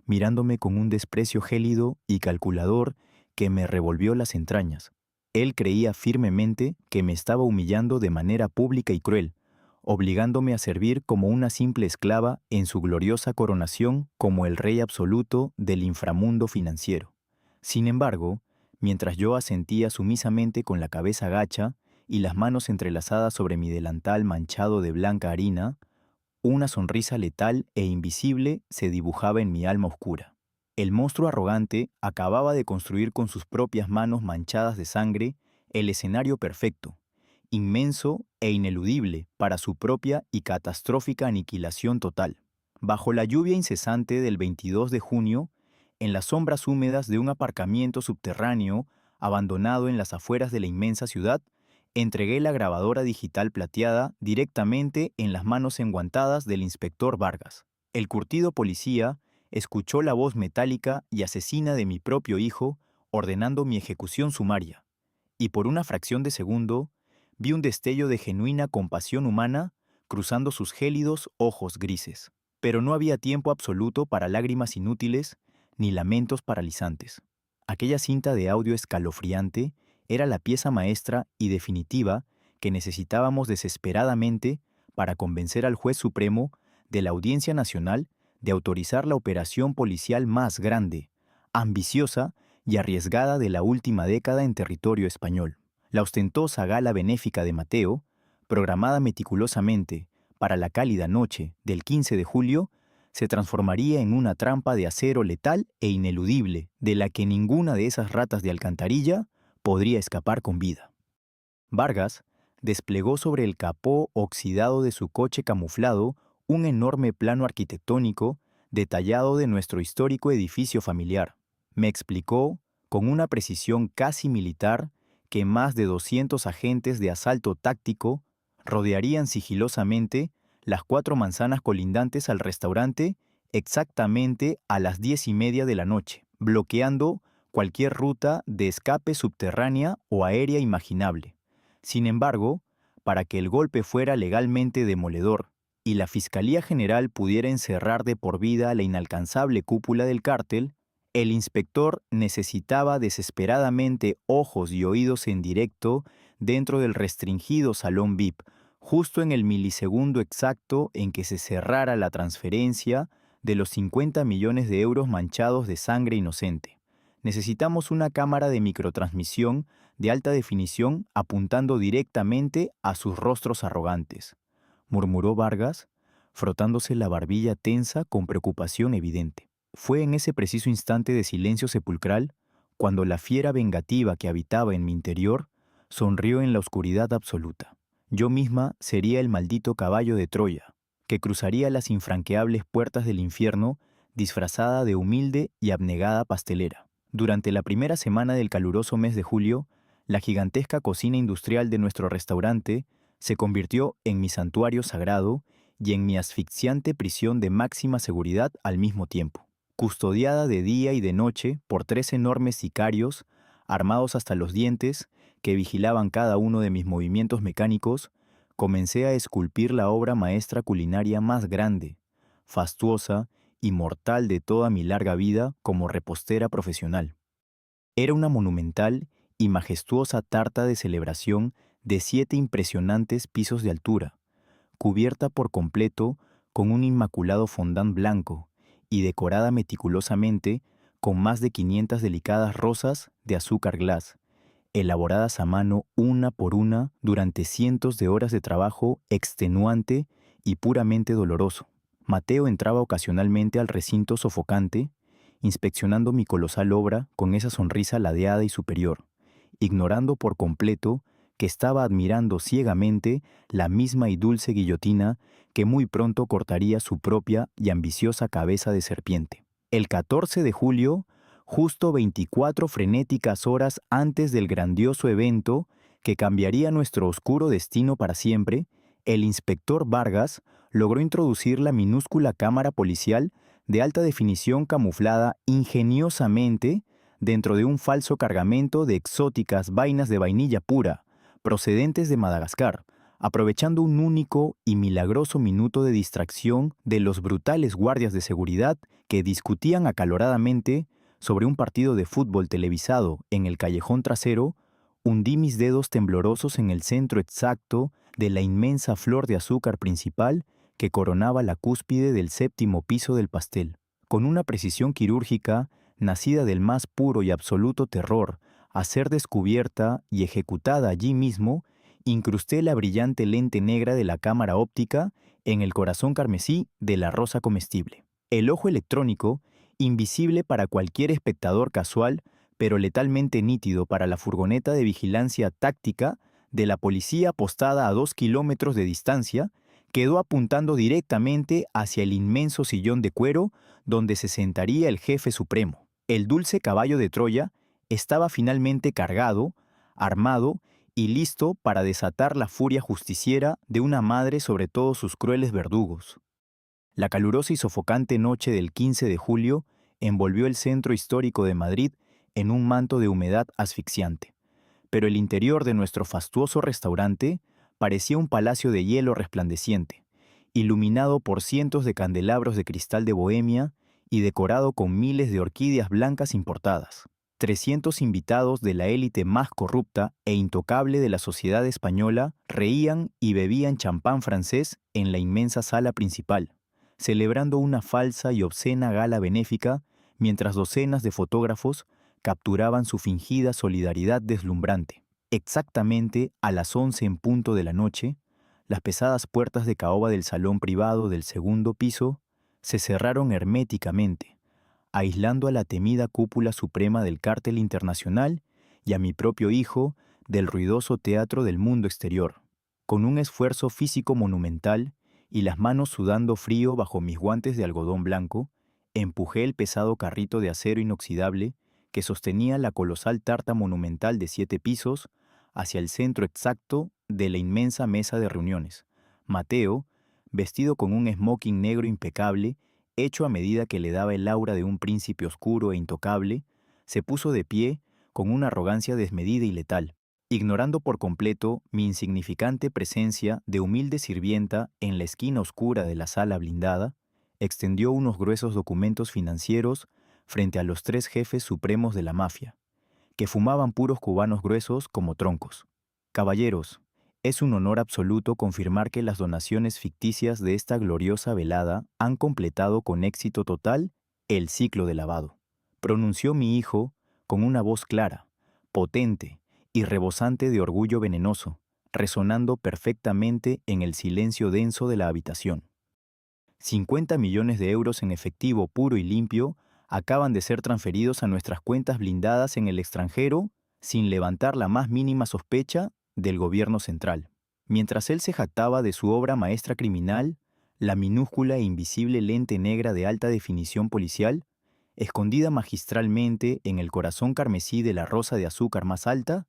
S1: mirándome con un desprecio gélido y calculador que me revolvió las entrañas. Él creía firmemente que me estaba humillando de manera pública y cruel, obligándome a servir como una simple esclava en su gloriosa coronación como el rey absoluto del inframundo financiero. Sin embargo, mientras yo asentía sumisamente con la cabeza gacha y las manos entrelazadas sobre mi delantal manchado de blanca harina, una sonrisa letal e invisible se dibujaba en mi alma oscura. El monstruo arrogante acababa de construir con sus propias manos manchadas de sangre el escenario perfecto, inmenso e ineludible para su propia y catastrófica aniquilación total. Bajo la lluvia incesante del 22 de junio, en las sombras húmedas de un aparcamiento subterráneo abandonado en las afueras de la inmensa ciudad, entregué la grabadora digital plateada directamente en las manos enguantadas del inspector Vargas. El curtido policía escuchó la voz metálica y asesina de mi propio hijo ordenando mi ejecución sumaria, y por una fracción de segundo vi un destello de genuina compasión humana cruzando sus gélidos ojos grises. Pero no había tiempo absoluto para lágrimas inútiles ni lamentos paralizantes. Aquella cinta de audio escalofriante era la pieza maestra y definitiva que necesitábamos desesperadamente para convencer al juez supremo de la Audiencia Nacional de autorizar la operación policial más grande, ambiciosa y arriesgada de la última década en territorio español. La ostentosa gala benéfica de Mateo, programada meticulosamente para la cálida noche del 15 de julio, se transformaría en una trampa de acero letal e ineludible, de la que ninguna de esas ratas de alcantarilla podría escapar con vida. Vargas desplegó sobre el capó oxidado de su coche camuflado un enorme plano arquitectónico detallado de nuestro histórico edificio familiar. Me explicó, con una precisión casi militar, que más de 200 agentes de asalto táctico rodearían sigilosamente las 4 manzanas colindantes al restaurante exactamente a las 10:30 de la noche, bloqueando cualquier ruta de escape subterránea o aérea imaginable. Sin embargo, para que el golpe fuera legalmente demoledor y la Fiscalía General pudiera encerrar de por vida a la inalcanzable cúpula del cártel, el inspector necesitaba desesperadamente ojos y oídos en directo dentro del restringido salón VIP, justo en el milisegundo exacto en que se cerrara la transferencia de los 50 millones de euros manchados de sangre inocente. Necesitamos una cámara de microtransmisión de alta definición apuntando directamente a sus rostros arrogantes, murmuró Vargas, frotándose la barbilla tensa con preocupación evidente. Fue en ese preciso instante de silencio sepulcral cuando la fiera vengativa que habitaba en mi interior sonrió en la oscuridad absoluta. Yo misma sería el maldito caballo de Troya, que cruzaría las infranqueables puertas del infierno disfrazada de humilde y abnegada pastelera. Durante la primera semana del caluroso mes de julio, la gigantesca cocina industrial de nuestro restaurante se convirtió en mi santuario sagrado y en mi asfixiante prisión de máxima seguridad al mismo tiempo. Custodiada de día y de noche por 3 enormes sicarios, armados hasta los dientes, que vigilaban cada uno de mis movimientos mecánicos, comencé a esculpir la obra maestra culinaria más grande, fastuosa y mortal de toda mi larga vida como repostera profesional. Era una monumental y majestuosa tarta de celebración de 7 impresionantes pisos de altura, cubierta por completo con un inmaculado fondant blanco y decorada meticulosamente con más de 500 delicadas rosas de azúcar glass, elaboradas a mano una por una durante cientos de horas de trabajo extenuante y puramente doloroso. Mateo entraba ocasionalmente al recinto sofocante, inspeccionando mi colosal obra con esa sonrisa ladeada y superior, ignorando por completo que estaba admirando ciegamente la misma y dulce guillotina que muy pronto cortaría su propia y ambiciosa cabeza de serpiente. El 14 de julio, justo 24 frenéticas horas antes del grandioso evento que cambiaría nuestro oscuro destino para siempre, el inspector Vargas logró introducir la minúscula cámara policial de alta definición camuflada ingeniosamente dentro de un falso cargamento de exóticas vainas de vainilla pura, procedentes de Madagascar, aprovechando un único y milagroso minuto de distracción de los brutales guardias de seguridad que discutían acaloradamente sobre un partido de fútbol televisado en el callejón trasero. Hundí mis dedos temblorosos en el centro exacto de la inmensa flor de azúcar principal que coronaba la cúspide del 7º piso del pastel. Con una precisión quirúrgica, nacida del más puro y absoluto terror a ser descubierta y ejecutada allí mismo, incrusté la brillante lente negra de la cámara óptica en el corazón carmesí de la rosa comestible. El ojo electrónico, invisible para cualquier espectador casual, pero letalmente nítido para la furgoneta de vigilancia táctica de la policía postada a 2 kilómetros de distancia, quedó apuntando directamente hacia el inmenso sillón de cuero donde se sentaría el jefe supremo. El dulce caballo de Troya estaba finalmente cargado, armado y listo para desatar la furia justiciera de una madre sobre todos sus crueles verdugos. La calurosa y sofocante noche del 15 de julio envolvió el centro histórico de Madrid en un manto de humedad asfixiante, pero el interior de nuestro fastuoso restaurante parecía un palacio de hielo resplandeciente, iluminado por cientos de candelabros de cristal de Bohemia y decorado con miles de orquídeas blancas importadas. 300 invitados de la élite más corrupta e intocable de la sociedad española reían y bebían champán francés en la inmensa sala principal, celebrando una falsa y obscena gala benéfica, mientras docenas de fotógrafos capturaban su fingida solidaridad deslumbrante. Exactamente a las 11 en punto de la noche, las pesadas puertas de caoba del salón privado del 2º piso se cerraron herméticamente, aislando a la temida cúpula suprema del cártel internacional y a mi propio hijo del ruidoso teatro del mundo exterior. Con un esfuerzo físico monumental y las manos sudando frío bajo mis guantes de algodón blanco, empujé el pesado carrito de acero inoxidable que sostenía la colosal tarta monumental de 7 pisos hacia el centro exacto de la inmensa mesa de reuniones. Mateo, vestido con un smoking negro impecable, hecho a medida que le daba el aura de un príncipe oscuro e intocable, se puso de pie con una arrogancia desmedida y letal. Ignorando por completo mi insignificante presencia de humilde sirvienta en la esquina oscura de la sala blindada, extendió unos gruesos documentos financieros frente a los 3 jefes supremos de la mafia, que fumaban puros cubanos gruesos como troncos. Caballeros, es un honor absoluto confirmar que las donaciones ficticias de esta gloriosa velada han completado con éxito total el ciclo de lavado, pronunció mi hijo con una voz clara, potente y rebosante de orgullo venenoso, resonando perfectamente en el silencio denso de la habitación. 50 millones de euros en efectivo puro y limpio acaban de ser transferidos a nuestras cuentas blindadas en el extranjero sin levantar la más mínima sospecha del gobierno central. Mientras él se jactaba de su obra maestra criminal, la minúscula e invisible lente negra de alta definición policial, escondida magistralmente en el corazón carmesí de la rosa de azúcar más alta,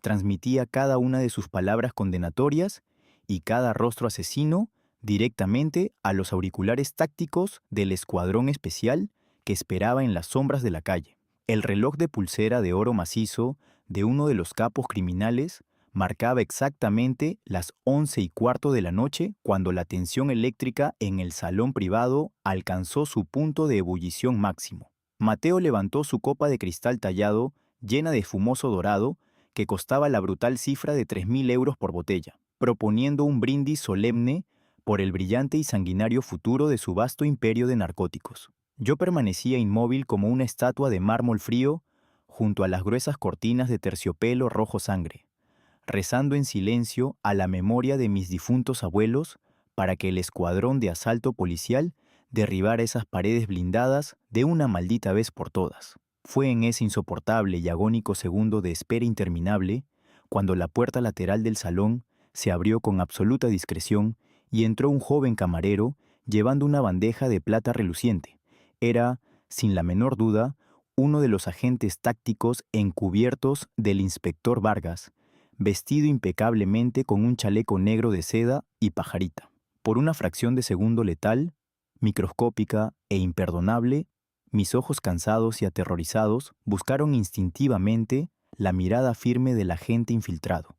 S1: transmitía cada una de sus palabras condenatorias y cada rostro asesino directamente a los auriculares tácticos del escuadrón especial que esperaba en las sombras de la calle. El reloj de pulsera de oro macizo de uno de los capos criminales marcaba exactamente las 11:15 de la noche cuando la tensión eléctrica en el salón privado alcanzó su punto de ebullición máximo. Mateo levantó su copa de cristal tallado llena de espumoso dorado que costaba la brutal cifra de 3.000 euros por botella, proponiendo un brindis solemne por el brillante y sanguinario futuro de su vasto imperio de narcóticos. Yo permanecía inmóvil como una estatua de mármol frío junto a las gruesas cortinas de terciopelo rojo sangre, rezando en silencio a la memoria de mis difuntos abuelos para que el escuadrón de asalto policial derribara esas paredes blindadas de una maldita vez por todas. Fue en ese insoportable y agónico segundo de espera interminable cuando la puerta lateral del salón se abrió con absoluta discreción y entró un joven camarero llevando una bandeja de plata reluciente. Era, sin la menor duda, uno de los agentes tácticos encubiertos del inspector Vargas, vestido impecablemente con un chaleco negro de seda y pajarita. Por una fracción de segundo letal, microscópica e imperdonable, mis ojos cansados y aterrorizados buscaron instintivamente la mirada firme del agente infiltrado,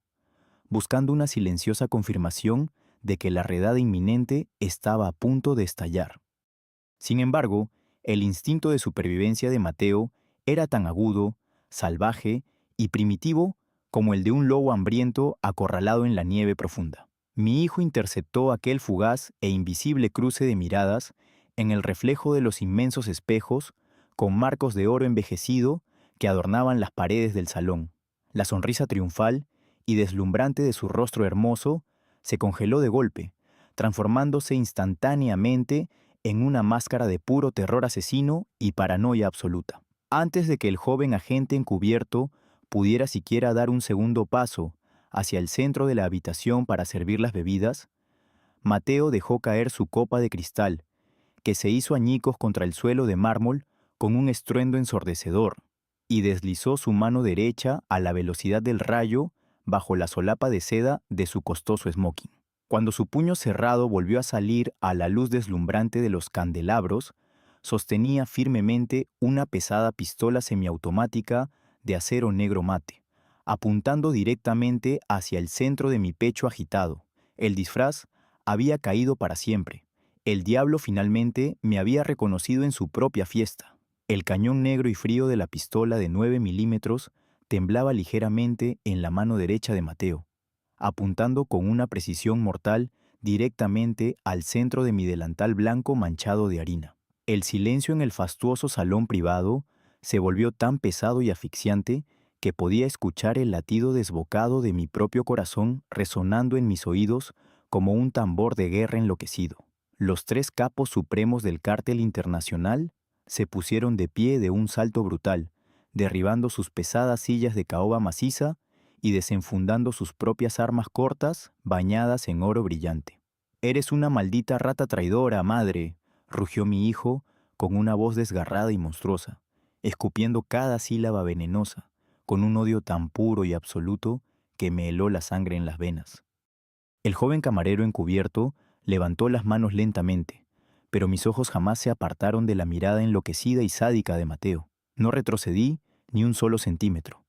S1: buscando una silenciosa confirmación de que la redada inminente estaba a punto de estallar. Sin embargo, el instinto de supervivencia de Mateo era tan agudo, salvaje y primitivo como el de un lobo hambriento acorralado en la nieve profunda. Mi hijo interceptó aquel fugaz e invisible cruce de miradas en el reflejo de los inmensos espejos con marcos de oro envejecido que adornaban las paredes del salón. La sonrisa triunfal y deslumbrante de su rostro hermoso se congeló de golpe, transformándose instantáneamente en una máscara de puro terror asesino y paranoia absoluta. Antes de que el joven agente encubierto pudiera siquiera dar un segundo paso hacia el centro de la habitación para servir las bebidas, Mateo dejó caer su copa de cristal, que se hizo añicos contra el suelo de mármol con un estruendo ensordecedor, y deslizó su mano derecha a la velocidad del rayo bajo la solapa de seda de su costoso smoking. Cuando su puño cerrado volvió a salir a la luz deslumbrante de los candelabros, sostenía firmemente una pesada pistola semiautomática de acero negro mate, apuntando directamente hacia el centro de mi pecho agitado. El disfraz había caído para siempre. El diablo finalmente me había reconocido en su propia fiesta. El cañón negro y frío de la pistola de 9 milímetros temblaba ligeramente en la mano derecha de Mateo, apuntando con una precisión mortal directamente al centro de mi delantal blanco manchado de harina. El silencio en el fastuoso salón privado se volvió tan pesado y asfixiante que podía escuchar el latido desbocado de mi propio corazón resonando en mis oídos como un tambor de guerra enloquecido. Los 3 capos supremos del cártel internacional se pusieron de pie de un salto brutal, derribando sus pesadas sillas de caoba maciza y desenfundando sus propias armas cortas bañadas en oro brillante. «Eres una maldita rata traidora, madre», rugió mi hijo con una voz desgarrada y monstruosa, escupiendo cada sílaba venenosa, con un odio tan puro y absoluto que me heló la sangre en las venas. El joven camarero encubierto levantó las manos lentamente, pero mis ojos jamás se apartaron de la mirada enloquecida y sádica de Mateo. No retrocedí ni un solo centímetro.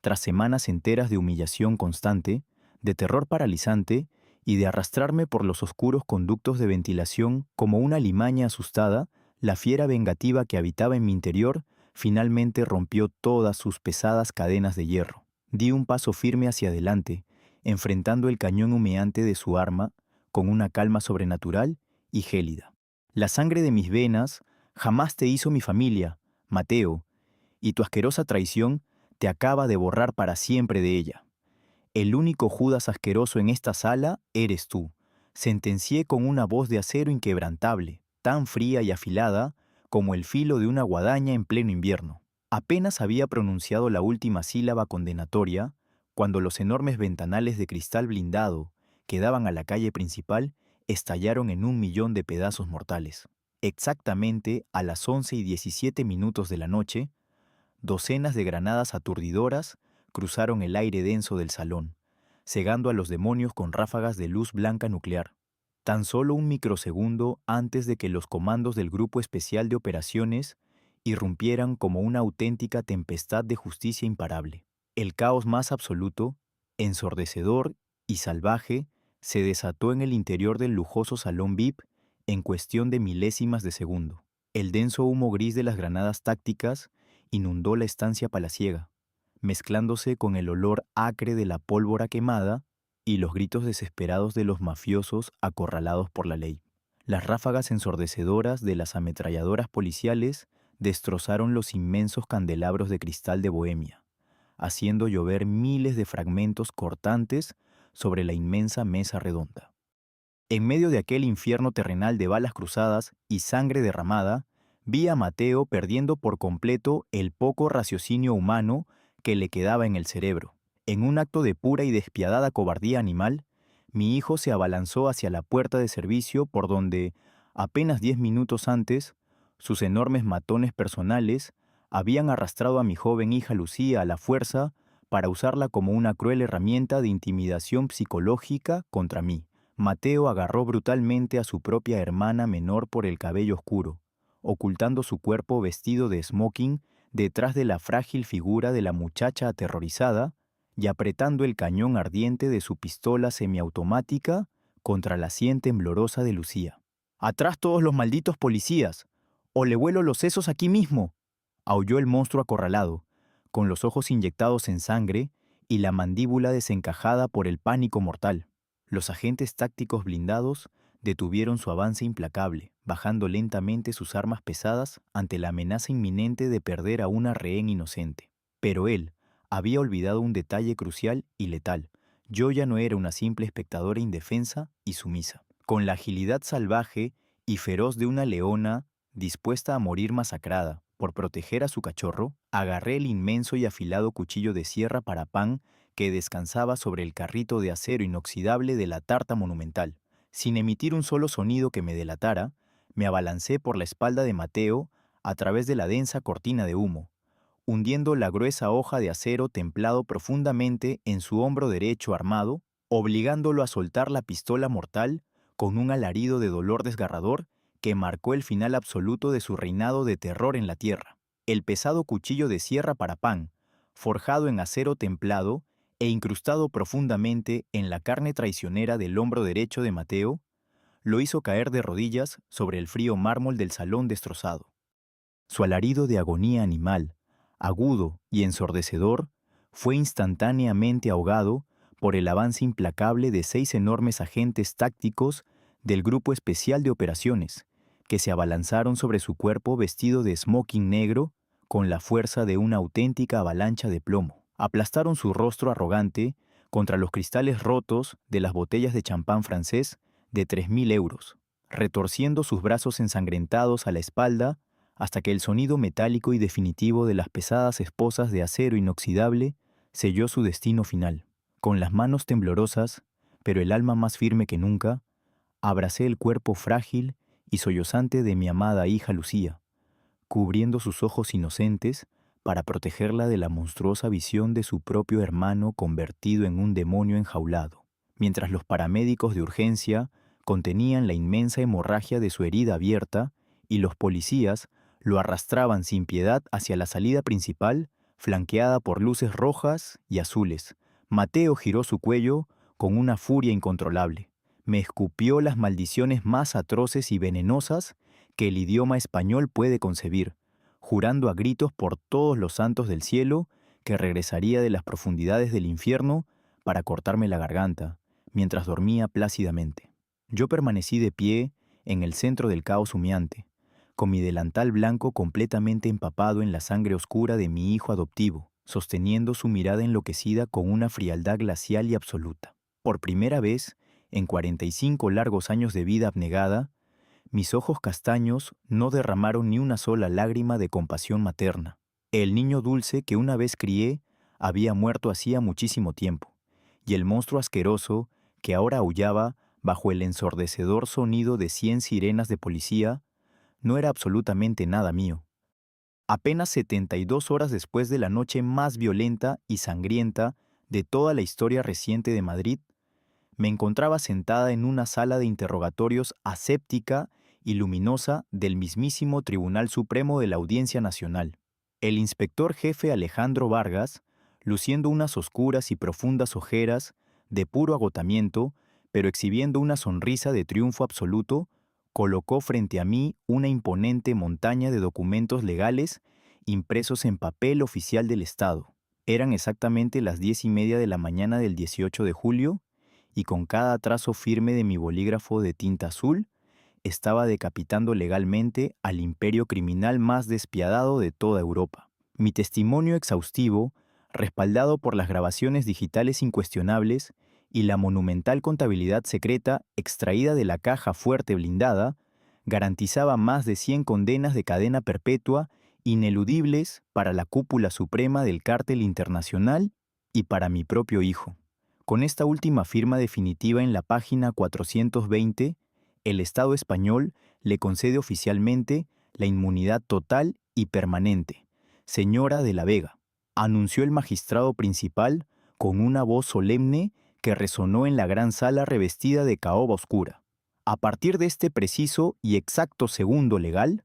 S1: Tras semanas enteras de humillación constante, de terror paralizante y de arrastrarme por los oscuros conductos de ventilación como una limaña asustada, la fiera vengativa que habitaba en mi interior finalmente rompió todas sus pesadas cadenas de hierro. Di un paso firme hacia adelante, enfrentando el cañón humeante de su arma con una calma sobrenatural y gélida. La sangre de mis venas jamás te hizo mi familia, Mateo, y tu asquerosa traición te acaba de borrar para siempre de ella. El único Judas asqueroso en esta sala eres tú, sentencié con una voz de acero inquebrantable, tan fría y afilada como el filo de una guadaña en pleno invierno. Apenas había pronunciado la última sílaba condenatoria, cuando los enormes ventanales de cristal blindado que daban a la calle principal estallaron en 1.000.000 de pedazos mortales. Exactamente a las 11:17 de la noche, docenas de granadas aturdidoras cruzaron el aire denso del salón, cegando a los demonios con ráfagas de luz blanca nuclear. Tan solo un microsegundo antes de que los comandos del Grupo Especial de Operaciones irrumpieran como una auténtica tempestad de justicia imparable. El caos más absoluto, ensordecedor y salvaje se desató en el interior del lujoso salón VIP en cuestión de milésimas de segundo. El denso humo gris de las granadas tácticas inundó la estancia palaciega, mezclándose con el olor acre de la pólvora quemada y los gritos desesperados de los mafiosos acorralados por la ley. Las ráfagas ensordecedoras de las ametralladoras policiales destrozaron los inmensos candelabros de cristal de Bohemia, haciendo llover miles de fragmentos cortantes sobre la inmensa mesa redonda. En medio de aquel infierno terrenal de balas cruzadas y sangre derramada, vi a Mateo perdiendo por completo el poco raciocinio humano que le quedaba en el cerebro. En un acto de pura y despiadada cobardía animal, mi hijo se abalanzó hacia la puerta de servicio por donde, apenas 10 minutos antes, sus enormes matones personales habían arrastrado a mi joven hija Lucía a la fuerza para usarla como una cruel herramienta de intimidación psicológica contra mí. Mateo agarró brutalmente a su propia hermana menor por el cabello oscuro, ocultando su cuerpo vestido de smoking detrás de la frágil figura de la muchacha aterrorizada y apretando el cañón ardiente de su pistola semiautomática contra la sien temblorosa de Lucía. ¡Atrás todos los malditos policías! ¡O le vuelo los sesos aquí mismo!, aulló el monstruo acorralado, con los ojos inyectados en sangre y la mandíbula desencajada por el pánico mortal. Los agentes tácticos blindados detuvieron su avance implacable, bajando lentamente sus armas pesadas ante la amenaza inminente de perder a una rehén inocente. Pero él había olvidado un detalle crucial y letal. Yo ya no era una simple espectadora indefensa y sumisa. Con la agilidad salvaje y feroz de una leona dispuesta a morir masacrada por proteger a su cachorro, agarré el inmenso y afilado cuchillo de sierra para pan que descansaba sobre el carrito de acero inoxidable de la tarta monumental. Sin emitir un solo sonido que me delatara, me abalancé por la espalda de Mateo a través de la densa cortina de humo, hundiendo la gruesa hoja de acero templado profundamente en su hombro derecho armado, obligándolo a soltar la pistola mortal con un alarido de dolor desgarrador que marcó el final absoluto de su reinado de terror en la tierra. El pesado cuchillo de sierra para pan, forjado en acero templado e incrustado profundamente en la carne traicionera del hombro derecho de Mateo, lo hizo caer de rodillas sobre el frío mármol del salón destrozado. Su alarido de agonía animal, agudo y ensordecedor, fue instantáneamente ahogado por el avance implacable de 6 enormes agentes tácticos del Grupo Especial de Operaciones, que se abalanzaron sobre su cuerpo vestido de smoking negro con la fuerza de una auténtica avalancha de plomo. Aplastaron su rostro arrogante contra los cristales rotos de las botellas de champán francés de 3.000 euros, retorciendo sus brazos ensangrentados a la espalda hasta que el sonido metálico y definitivo de las pesadas esposas de acero inoxidable selló su destino final. Con las manos temblorosas, pero el alma más firme que nunca, abracé el cuerpo frágil y sollozante de mi amada hija Lucía, cubriendo sus ojos inocentes para protegerla de la monstruosa visión de su propio hermano convertido en un demonio enjaulado, mientras los paramédicos de urgencia contenían la inmensa hemorragia de su herida abierta y los policías lo arrastraban sin piedad hacia la salida principal, flanqueada por luces rojas y azules. Mateo giró su cuello con una furia incontrolable. Me escupió las maldiciones más atroces y venenosas que el idioma español puede concebir, jurando a gritos por todos los santos del cielo que regresaría de las profundidades del infierno para cortarme la garganta, mientras dormía plácidamente. Yo permanecí de pie en el centro del caos humeante, con mi delantal blanco completamente empapado en la sangre oscura de mi hijo adoptivo, sosteniendo su mirada enloquecida con una frialdad glacial y absoluta. Por primera vez, en 45 largos años de vida abnegada, mis ojos castaños no derramaron ni una sola lágrima de compasión materna. El niño dulce que una vez crié había muerto hacía muchísimo tiempo, y el monstruo asqueroso que ahora aullaba bajo el ensordecedor sonido de 100 sirenas de policía no era absolutamente nada mío. Apenas 72 horas después de la noche más violenta y sangrienta de toda la historia reciente de Madrid, me encontraba sentada en una sala de interrogatorios aséptica y luminosa del mismísimo Tribunal Supremo de la Audiencia Nacional. El inspector jefe Alejandro Vargas, luciendo unas oscuras y profundas ojeras de puro agotamiento, pero exhibiendo una sonrisa de triunfo absoluto, colocó frente a mí una imponente montaña de documentos legales impresos en papel oficial del Estado. Eran exactamente las 10:30 de la mañana del 18 de julio, y con cada trazo firme de mi bolígrafo de tinta azul, estaba decapitando legalmente al imperio criminal más despiadado de toda Europa. Mi testimonio exhaustivo, respaldado por las grabaciones digitales incuestionables y la monumental contabilidad secreta extraída de la caja fuerte blindada, garantizaba más de 100 condenas de cadena perpetua ineludibles para la cúpula suprema del cártel internacional y para mi propio hijo. Con esta última firma definitiva en la página 420, el Estado español le concede oficialmente la inmunidad total y permanente. Señora de la Vega, anunció el magistrado principal con una voz solemne que resonó en la gran sala revestida de caoba oscura. A partir de este preciso y exacto segundo legal,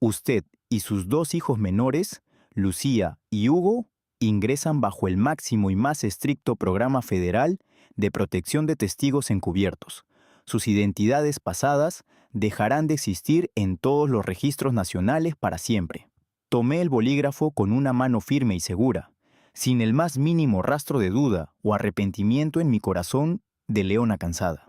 S1: usted y sus dos hijos menores, Lucía y Hugo, ingresan bajo el máximo y más estricto programa federal de protección de testigos encubiertos. Sus identidades pasadas dejarán de existir en todos los registros nacionales para siempre. Tomé el bolígrafo con una mano firme y segura, sin el más mínimo rastro de duda o arrepentimiento en mi corazón de leona cansada.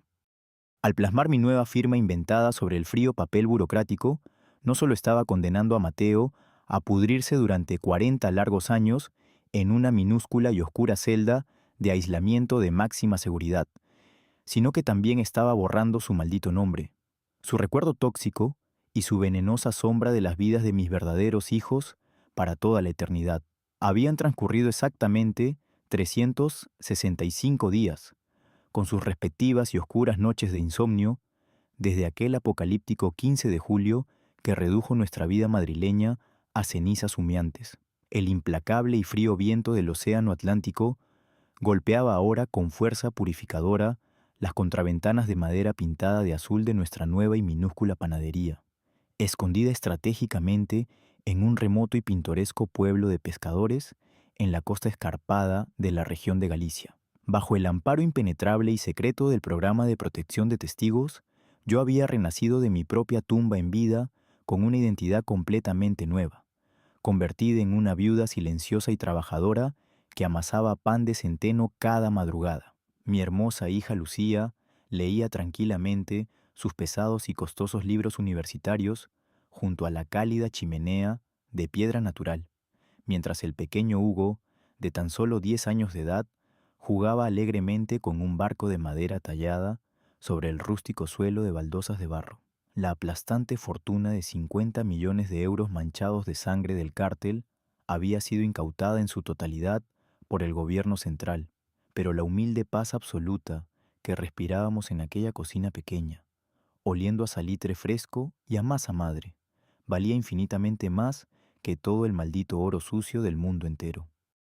S1: Al plasmar mi nueva firma inventada sobre el frío papel burocrático, no solo estaba condenando a Mateo a pudrirse durante 40 largos años en una minúscula y oscura celda de aislamiento de máxima seguridad, sino que también estaba borrando su maldito nombre, su recuerdo tóxico y su venenosa sombra de las vidas de mis verdaderos hijos para toda la eternidad. Habían transcurrido exactamente 365 días, con sus respectivas y oscuras noches de insomnio, desde aquel apocalíptico 15 de julio que redujo nuestra vida madrileña a cenizas humeantes. El implacable y frío viento del océano Atlántico golpeaba ahora con fuerza purificadora las contraventanas de madera pintada de azul de nuestra nueva y minúscula panadería, escondida estratégicamente en un remoto y pintoresco pueblo de pescadores en la costa escarpada de la región de Galicia. Bajo el amparo impenetrable y secreto del programa de protección de testigos, yo había renacido de mi propia tumba en vida con una identidad completamente nueva, convertida en una viuda silenciosa y trabajadora que amasaba pan de centeno cada madrugada. Mi hermosa hija Lucía leía tranquilamente sus pesados y costosos libros universitarios junto a la cálida chimenea de piedra natural, mientras el pequeño Hugo, de tan solo 10 años de edad, jugaba alegremente con un barco de madera tallada sobre el rústico suelo de baldosas de barro. La aplastante fortuna de 50 millones de euros manchados de sangre del cártel había sido incautada en su totalidad por el gobierno central, pero la humilde paz absoluta que respirábamos en aquella cocina pequeña, oliendo a salitre fresco y a masa madre, valía infinitamente más que todo el maldito oro sucio del mundo entero.